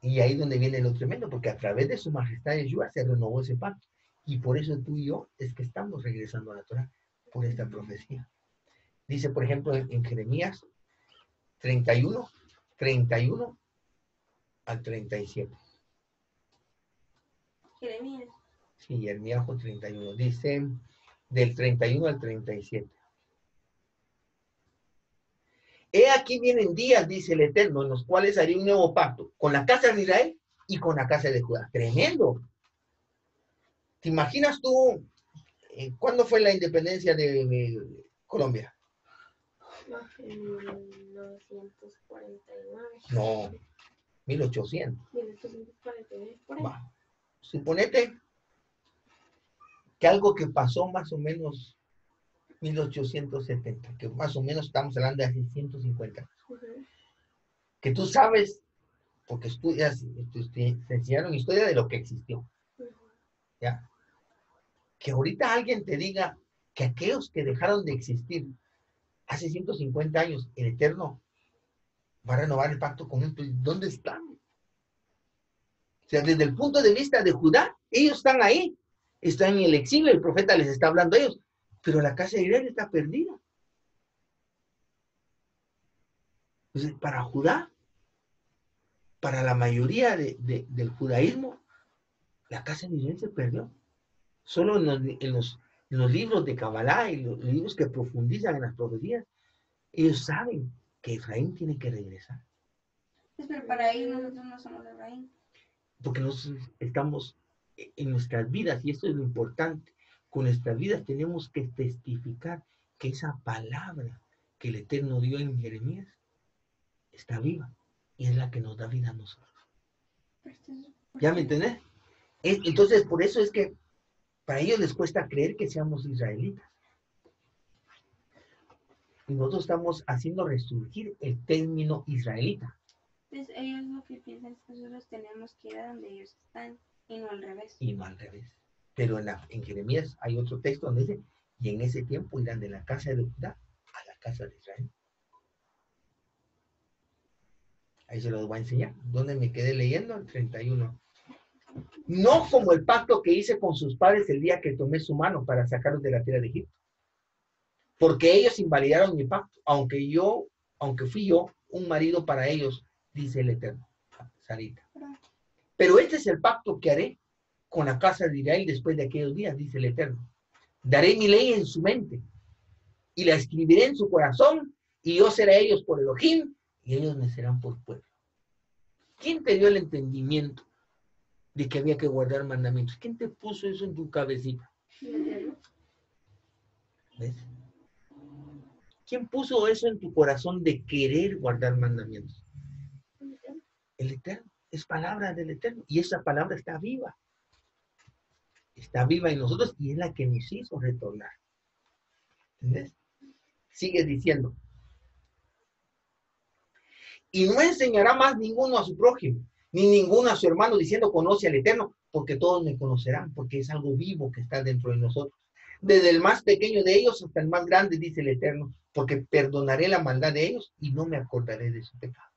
Y ahí es donde viene lo tremendo, porque a través de su majestad Yeshua se renovó ese pacto. Y por eso tú y yo es que estamos regresando a la Torah, por esta profecía. Dice, por ejemplo, en Jeremías 31 al 37. Jeremías. Sí, Jeremías 31. Dice del 31 al 37. He aquí vienen días, dice el Eterno, en los cuales haré un nuevo pacto con la casa de Israel y con la casa de Judá. Tremendo. ¿Te imaginas tú cuándo fue la independencia de Colombia? En 1949. No, 1800. 1800. 1849, por ahí. Va. Suponete que algo que pasó más o menos 1870, que más o menos estamos hablando de hace 150 años, Ujú. que tú sabes, porque estudias, te enseñaron historia de lo que existió, ¿ya? Que ahorita alguien te diga que aquellos que dejaron de existir hace 150 años, el Eterno va a renovar el pacto con él, pues, ¿dónde están? O sea, desde el punto de vista de Judá, ellos están ahí, están en el exilio, el profeta les está hablando a ellos, pero la casa de Israel está perdida. Entonces, para Judá, para la mayoría del judaísmo, la casa de Israel se perdió. Solo en los libros de Kabbalah y los libros que profundizan en las profecías, ellos saben que Efraín tiene que regresar. Pues, pero para ellos nosotros no somos Efraín. Porque nosotros estamos en nuestras vidas, y esto es lo importante, con nuestras vidas tenemos que testificar que esa palabra que el Eterno dio en Jeremías está viva, y es la que nos da vida a nosotros. ¿Ya me entendés? Entonces, por eso es que para ellos les cuesta creer que seamos israelitas. Y nosotros estamos haciendo resurgir el término israelita. Entonces ellos lo que piensan es que nosotros tenemos que ir a donde ellos están y no al revés. Y no al revés. Pero en Jeremías hay otro texto donde dice, y en ese tiempo irán de la casa de Judá a la casa de Israel. Ahí se los voy a enseñar. ¿Dónde me quedé leyendo? El 31. No como el pacto que hice con sus padres el día que tomé su mano para sacarlos de la tierra de Egipto. Porque ellos invalidaron mi pacto, aunque fui yo un marido para ellos, dice el Eterno. Sarita. Pero este es el pacto que haré con la casa de Israel después de aquellos días, dice el Eterno. Daré mi ley en su mente y la escribiré en su corazón, y yo seré ellos por Elohim y ellos me serán por pueblo. ¿Quién te dio el entendimiento de que había que guardar mandamientos? ¿Quién te puso eso en tu cabecita? ¿Ves? ¿Quién puso eso en tu corazón de querer guardar mandamientos? El Eterno. Es palabra del Eterno. Y esa palabra está viva. Está viva en nosotros y es la que nos hizo retornar. ¿Entendés? Sigue diciendo. Y no enseñará más ninguno a su prójimo, ni ninguno a su hermano, diciendo, conoce al Eterno, porque todos me conocerán, porque es algo vivo que está dentro de nosotros. Desde el más pequeño de ellos hasta el más grande, dice el Eterno, porque perdonaré la maldad de ellos y no me acordaré de su pecado.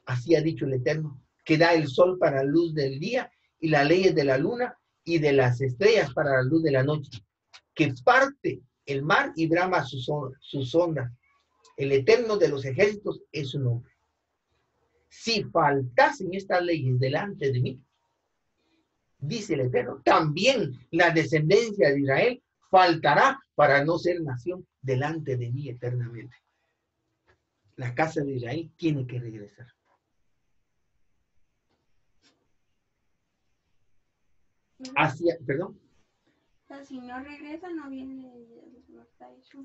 Así ha dicho el Eterno, que da el sol para la luz del día y las leyes de la luna y de las estrellas para la luz de la noche, que parte el mar y brama sus ondas. El Eterno de los ejércitos es su nombre. Si faltasen estas leyes delante de mí, dice el Eterno, también la descendencia de Israel faltará para no ser nación delante de mí eternamente. La casa de Israel tiene que regresar. Perdón. O sea, si no regresa, no viene el Mashiach Yeshua.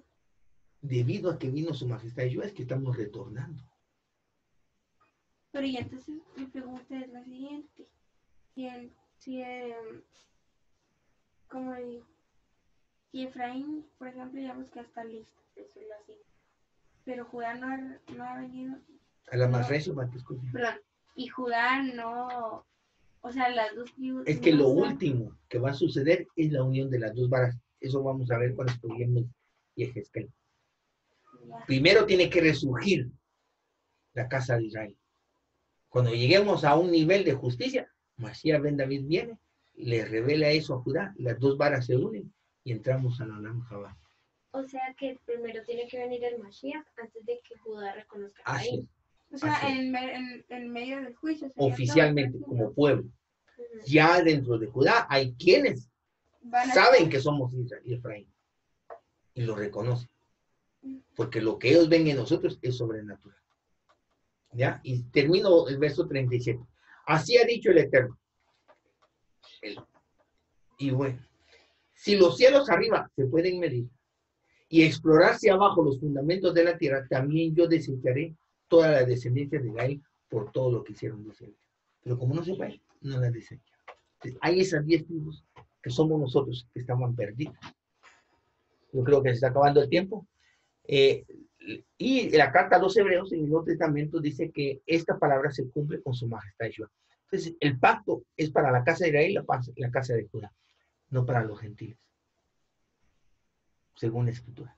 Debido a que vino su majestad Yeshua, es que estamos retornando. Pero y entonces mi pregunta es la siguiente. ¿Cómo digo? Si Efraín, por ejemplo, digamos que está listo, decirlo así. Pero Judá no ha venido. A la más recio, más te escucho. Perdón. Y Judá no. O sea, las dos tribus. Es que no lo son- último que va a suceder es la unión de las dos varas. Eso vamos a ver cuando estudiemos Yehezkel. Ya. Primero tiene que resurgir la casa de Israel. Cuando lleguemos a un nivel de justicia, Mashiach ben David viene, le revela eso a Judá, las dos varas se unen y entramos a la Olam Jabá. O sea que primero tiene que venir el Mashiach antes de que Judá reconozca a Así Efraín. es, O sea, Así es. en medio del juicio. sería Oficialmente, todo, como pueblo. Ujú. Ya dentro de Judá hay quienes van a saben estar- que somos Israel y Efraín y lo reconocen. Porque lo que ellos ven en nosotros es sobrenatural. ¿Ya? Y termino el verso 37. Así ha dicho el Eterno. Y bueno, si los cielos arriba se pueden medir y explorarse abajo los fundamentos de la tierra, también yo desecharé toda la descendencia de Israel por todo lo que hicieron, dice él. Pero como no se fue, no las desecha. Hay esas 10 tribus que somos nosotros, que estaban perdidas. Yo creo que se está acabando el tiempo. Y la carta a los hebreos en el Nuevo Testamento dice que esta palabra se cumple con su majestad Yeshua. Entonces, el pacto es para la casa de Israel y la casa de Judá, no para los gentiles, según la Escritura.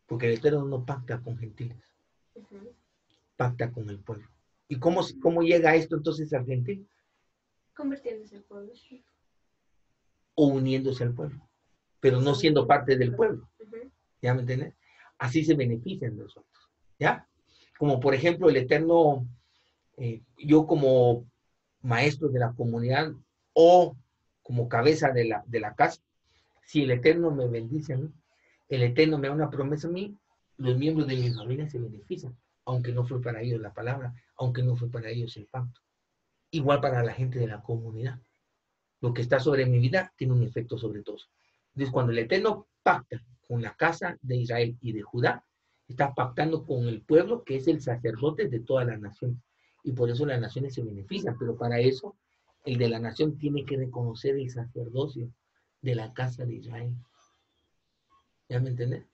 Porque el Eterno no pacta con gentiles, pacta con el pueblo. ¿Y cómo llega esto entonces al gentil? Convirtiéndose en pueblo. O uniéndose al pueblo, pero no siendo parte del pueblo. ¿Ya me entiendes? Así se benefician de nosotros. ¿Ya? Como por ejemplo el Eterno, yo como maestro de la comunidad o como cabeza de la casa, si el Eterno me bendice a mí, el Eterno me da una promesa a mí, los miembros de mi familia se benefician, aunque no fue para ellos la palabra, aunque no fue para ellos el pacto. Igual para la gente de la comunidad. Lo que está sobre mi vida tiene un efecto sobre todos. Entonces, cuando el Eterno pacta con la casa de Israel y de Judá, está pactando con el pueblo que es el sacerdote de todas las naciones. Y por eso las naciones se benefician. Pero para eso, el de la nación tiene que reconocer el sacerdocio de la casa de Israel. ¿Ya me entiendes?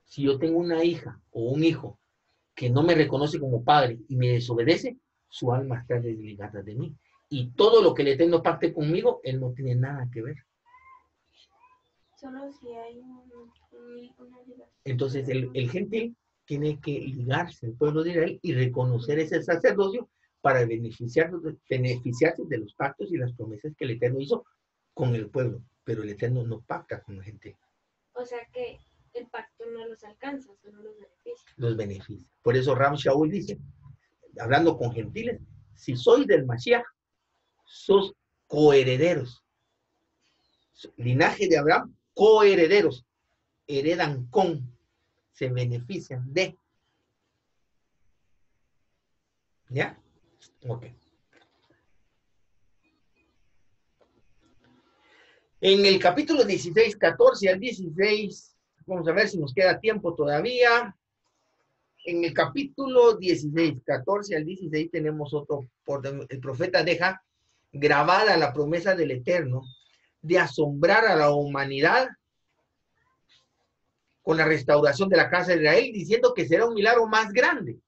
Si yo tengo una hija o un hijo que no me reconoce como padre y me desobedece, su alma está desligada de mí. Y todo lo que el Eterno pacte conmigo, él no tiene nada que ver. Solo si hay una ligación. Entonces el gentil tiene que ligarse al pueblo de Israel y reconocer ese sacerdocio para beneficiarse de los pactos y las promesas que el Eterno hizo con el pueblo. Pero el Eterno no pacta con la gente. O sea que el pacto no los alcanza, solo los beneficia. Los beneficia. Por eso Ram Shaul dice, hablando con gentiles, si sois del Mashiach, sos coherederos. Linaje de Abraham, coherederos. Heredan con, se benefician de. ¿Ya? Ok. En el capítulo 16, 14 al 16, vamos a ver si nos queda tiempo todavía. En el capítulo 16, 14 al 16 tenemos otro, el profeta deja grabada la promesa del Eterno de asombrar a la humanidad con la restauración de la casa de Israel, diciendo que será un milagro más grande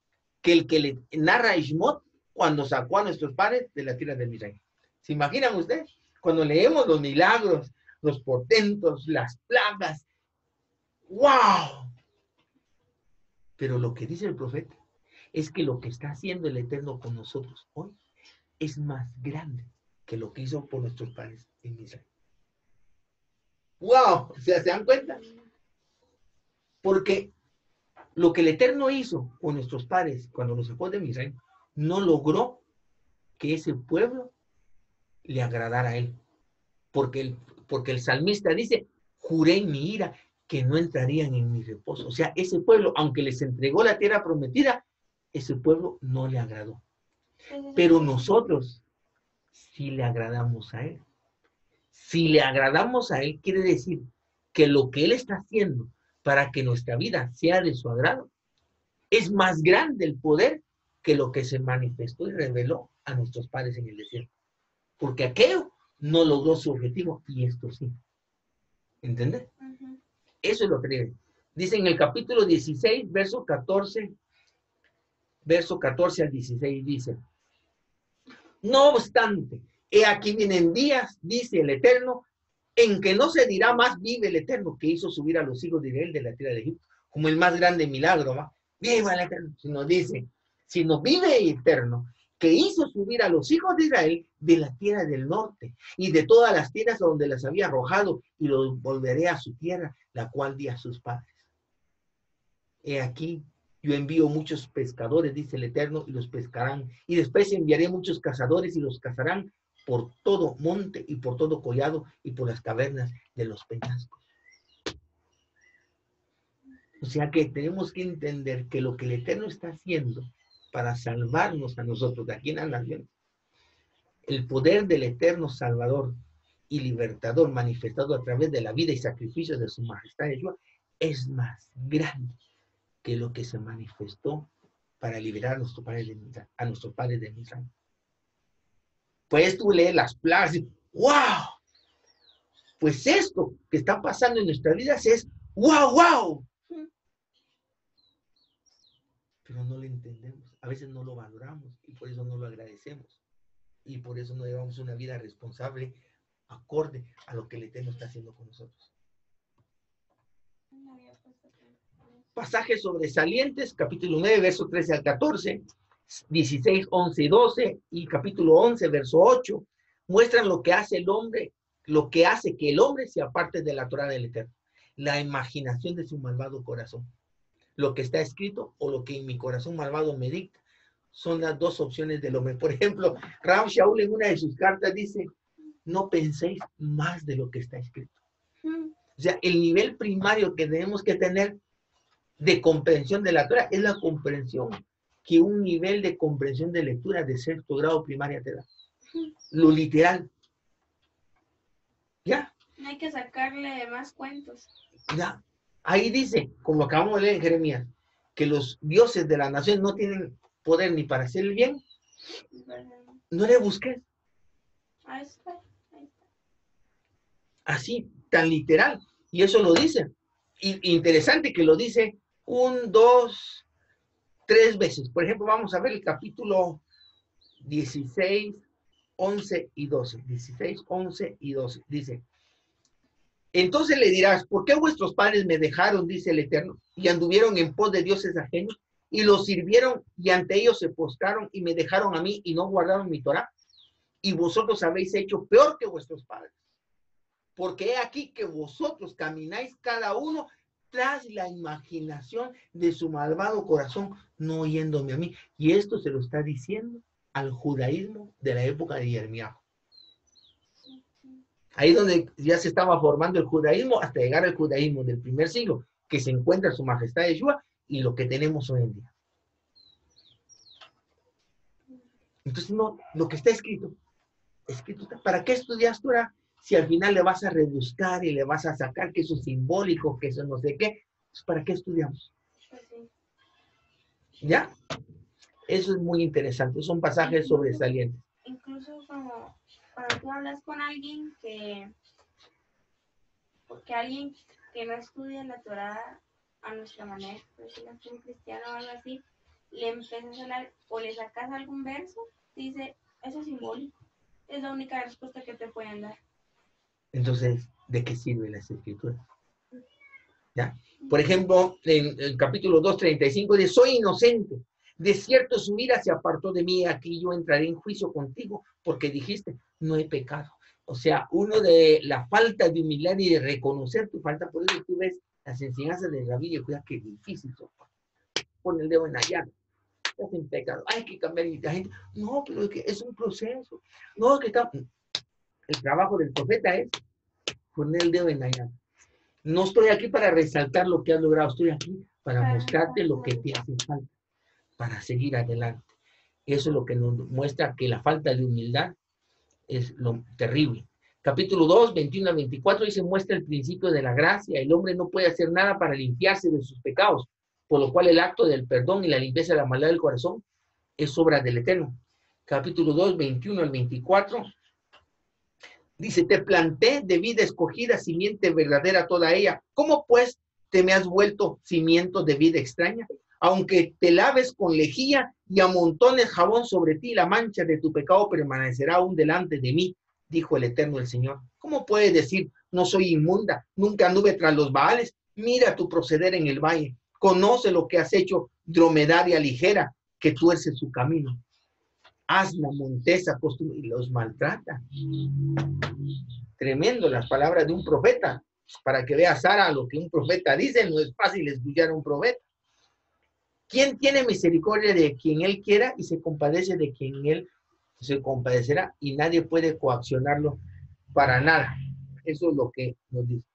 que el que le narra Ishmot cuando sacó a nuestros padres de la tierra de Israel. ¿Se imaginan ustedes? Cuando leemos los milagros, los portentos, las plagas, ¡wow! Pero lo que dice el profeta es que lo que está haciendo el Eterno con nosotros hoy es más grande que lo que hizo por nuestros padres en Israel. ¡Wow! ¿Se dan cuenta? Porque lo que el Eterno hizo con nuestros padres cuando los sacó de Israel no logró que ese pueblo le agradara a él. Porque el salmista dice, juré en mi ira que no entrarían en mi reposo. O sea, ese pueblo, aunque les entregó la tierra prometida, ese pueblo no le agradó. Pero nosotros sí le agradamos a él. Si le agradamos a él, quiere decir que lo que él está haciendo para que nuestra vida sea de su agrado es más grande el poder que lo que se manifestó y reveló a nuestros padres en el desierto. Porque aquello no logró su objetivo y esto sí. ¿Entendés? Eso es lo que dice en el capítulo 16, verso 14 al 16 dice, no obstante, he aquí vienen días, dice el Eterno, en que no se dirá más vive el Eterno que hizo subir a los hijos de Israel de la tierra de Egipto, como el más grande milagro, ¿va? Viva el Eterno, sino dice, sino vive el Eterno que hizo subir a los hijos de Israel de la tierra del norte y de todas las tierras donde las había arrojado y los volveré a su tierra, la cual di a sus padres. He aquí, yo envío muchos pescadores, dice el Eterno, y los pescarán. Y después enviaré muchos cazadores y los cazarán por todo monte y por todo collado y por las cavernas de los peñascos. O sea que tenemos que entender que lo que el Eterno está haciendo para salvarnos a nosotros de aquí en la nación, el poder del Eterno Salvador y Libertador manifestado a través de la vida y sacrificio de su majestad Yeshua es más grande que lo que se manifestó para liberar a nuestros padres de Misraim. Pues tú lees las plagas y ¡wow! Pues esto que está pasando en nuestras vidas es ¡wow, wow! Pero no lo entendemos. A veces no lo valoramos y por eso no lo agradecemos. Y por eso no llevamos una vida responsable acorde a lo que el Eterno está haciendo con nosotros. Pasajes sobresalientes, capítulo 9, verso 13 al 14, 16, 11 y 12, y capítulo 11, verso 8, muestran lo que hace el hombre, lo que hace que el hombre se aparte de la Torah del Eterno. La imaginación de su malvado corazón. Lo que está escrito o lo que en mi corazón malvado me dicta. Son las dos opciones del hombre. Por ejemplo, Rav Shaul en una de sus cartas dice, no penséis más de lo que está escrito. O sea, el nivel primario que tenemos que tener de comprensión de la Torah es la comprensión que un nivel de comprensión de lectura de sexto grado primaria te da. Lo literal. ¿Ya? No hay que sacarle más cuentos. Ya. Ahí dice, como acabamos de leer en Jeremías, que los dioses de la nación no tienen poder ni para hacer el bien. No le busques. Ahí está. Ahí está. Así, tan literal. Y eso lo dice. Y interesante que lo dice 1, 2, 3 veces. Por ejemplo, vamos a ver el capítulo 16, 11 y 12. 16, 11 y 12. Dice, entonces le dirás, ¿por qué vuestros padres me dejaron, dice el Eterno, y anduvieron en pos de dioses ajenos, y los sirvieron, y ante ellos se postraron, y me dejaron a mí, y no guardaron mi Torah? Y vosotros habéis hecho peor que vuestros padres. Porque he aquí que vosotros camináis cada uno tras la imaginación de su malvado corazón, no oyéndome a mí. Y esto se lo está diciendo al judaísmo de la época de Jeremías. Ahí donde ya se estaba formando el judaísmo hasta llegar al judaísmo del primer siglo, que se encuentra su majestad Yeshua y lo que tenemos hoy en día. Entonces, no, lo que está escrito está. ¿Para qué estudias Torah? Si al final le vas a rebuscar y le vas a sacar que eso es simbólico, que eso no sé qué, pues ¿para qué estudiamos? Pues sí. ¿Ya? Eso es muy interesante, son pasajes sobresalientes. Incluso como cuando tú hablas con alguien porque alguien que no estudia la Torah a nuestra manera, por decirlo así, un cristiano o algo así, le empiezas a hablar o le sacas algún verso, dice, eso es simbólico. Es la única respuesta que te pueden dar. Entonces, ¿de qué sirve las escrituras? ¿Ya? Por ejemplo, en el capítulo 2:35 dice, soy inocente, de cierto su ira se apartó de mí, aquí yo entraré en juicio contigo, porque dijiste, no he pecado. O sea, uno de la falta de humildad y de reconocer tu falta, por eso tú ves las enseñanzas de Rabí Yehuda, que difícil son. Pon el dedo en la llaga, estás en pecado, hay que cambiar. Y la gente, no, pero es que es un proceso. No, que está... El trabajo del profeta es poner el dedo en la llaga. No estoy aquí para resaltar lo que has logrado, estoy aquí para mostrarte lo que te hace falta para seguir adelante. Eso es lo que nos muestra que la falta de humildad es lo terrible. Capítulo 2, 21 a 24 dice, muestra el principio de la gracia. El hombre no puede hacer nada para limpiarse de sus pecados, por lo cual el acto del perdón y la limpieza de la maldad del corazón es obra del Eterno. Capítulo 2, 21 al 24 dice, te planté de vida escogida, simiente verdadera toda ella. ¿Cómo pues te me has vuelto cimiento de vida extraña? Aunque te laves con lejía y amontones jabón sobre ti, la mancha de tu pecado permanecerá aún delante de mí, dijo el Eterno el Señor. ¿Cómo puedes decir, no soy inmunda, nunca anduve tras los Baales? Mira tu proceder en el valle, conoce lo que has hecho, dromedaria ligera, que tuerce su camino. Asna, montesa, y los maltrata. Tremendo las palabras de un profeta. Para que vea Sara lo que un profeta dice, no es fácil escuchar a un profeta. ¿Quién tiene misericordia de quien él quiera y se compadece de quien él se compadecerá? Y nadie puede coaccionarlo para nada. Eso es lo que nos dice.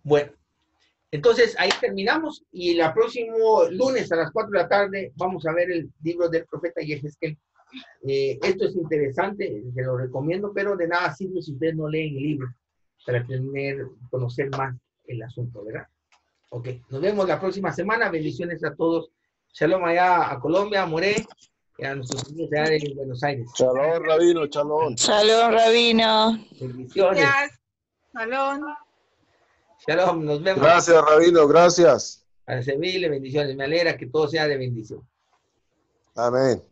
Bueno, entonces ahí terminamos y el próximo lunes a las 4 de la tarde vamos a ver el libro del profeta Yehezkel. Esto es interesante, se lo recomiendo, pero de nada sirve si ustedes no leen el libro para conocer más el asunto, ¿verdad? Ok, nos vemos la próxima semana. Bendiciones a todos. Shalom allá a Colombia, a Moré, y a nuestros amigos allá de Buenos Aires. Shalom, Rabino, shalom. Shalom, Rabino. Bendiciones. Gracias. Shalom. Shalom, nos vemos. Gracias, Rabino, gracias. Para servirle, bendiciones. Me alegra que todo sea de bendición. Amén.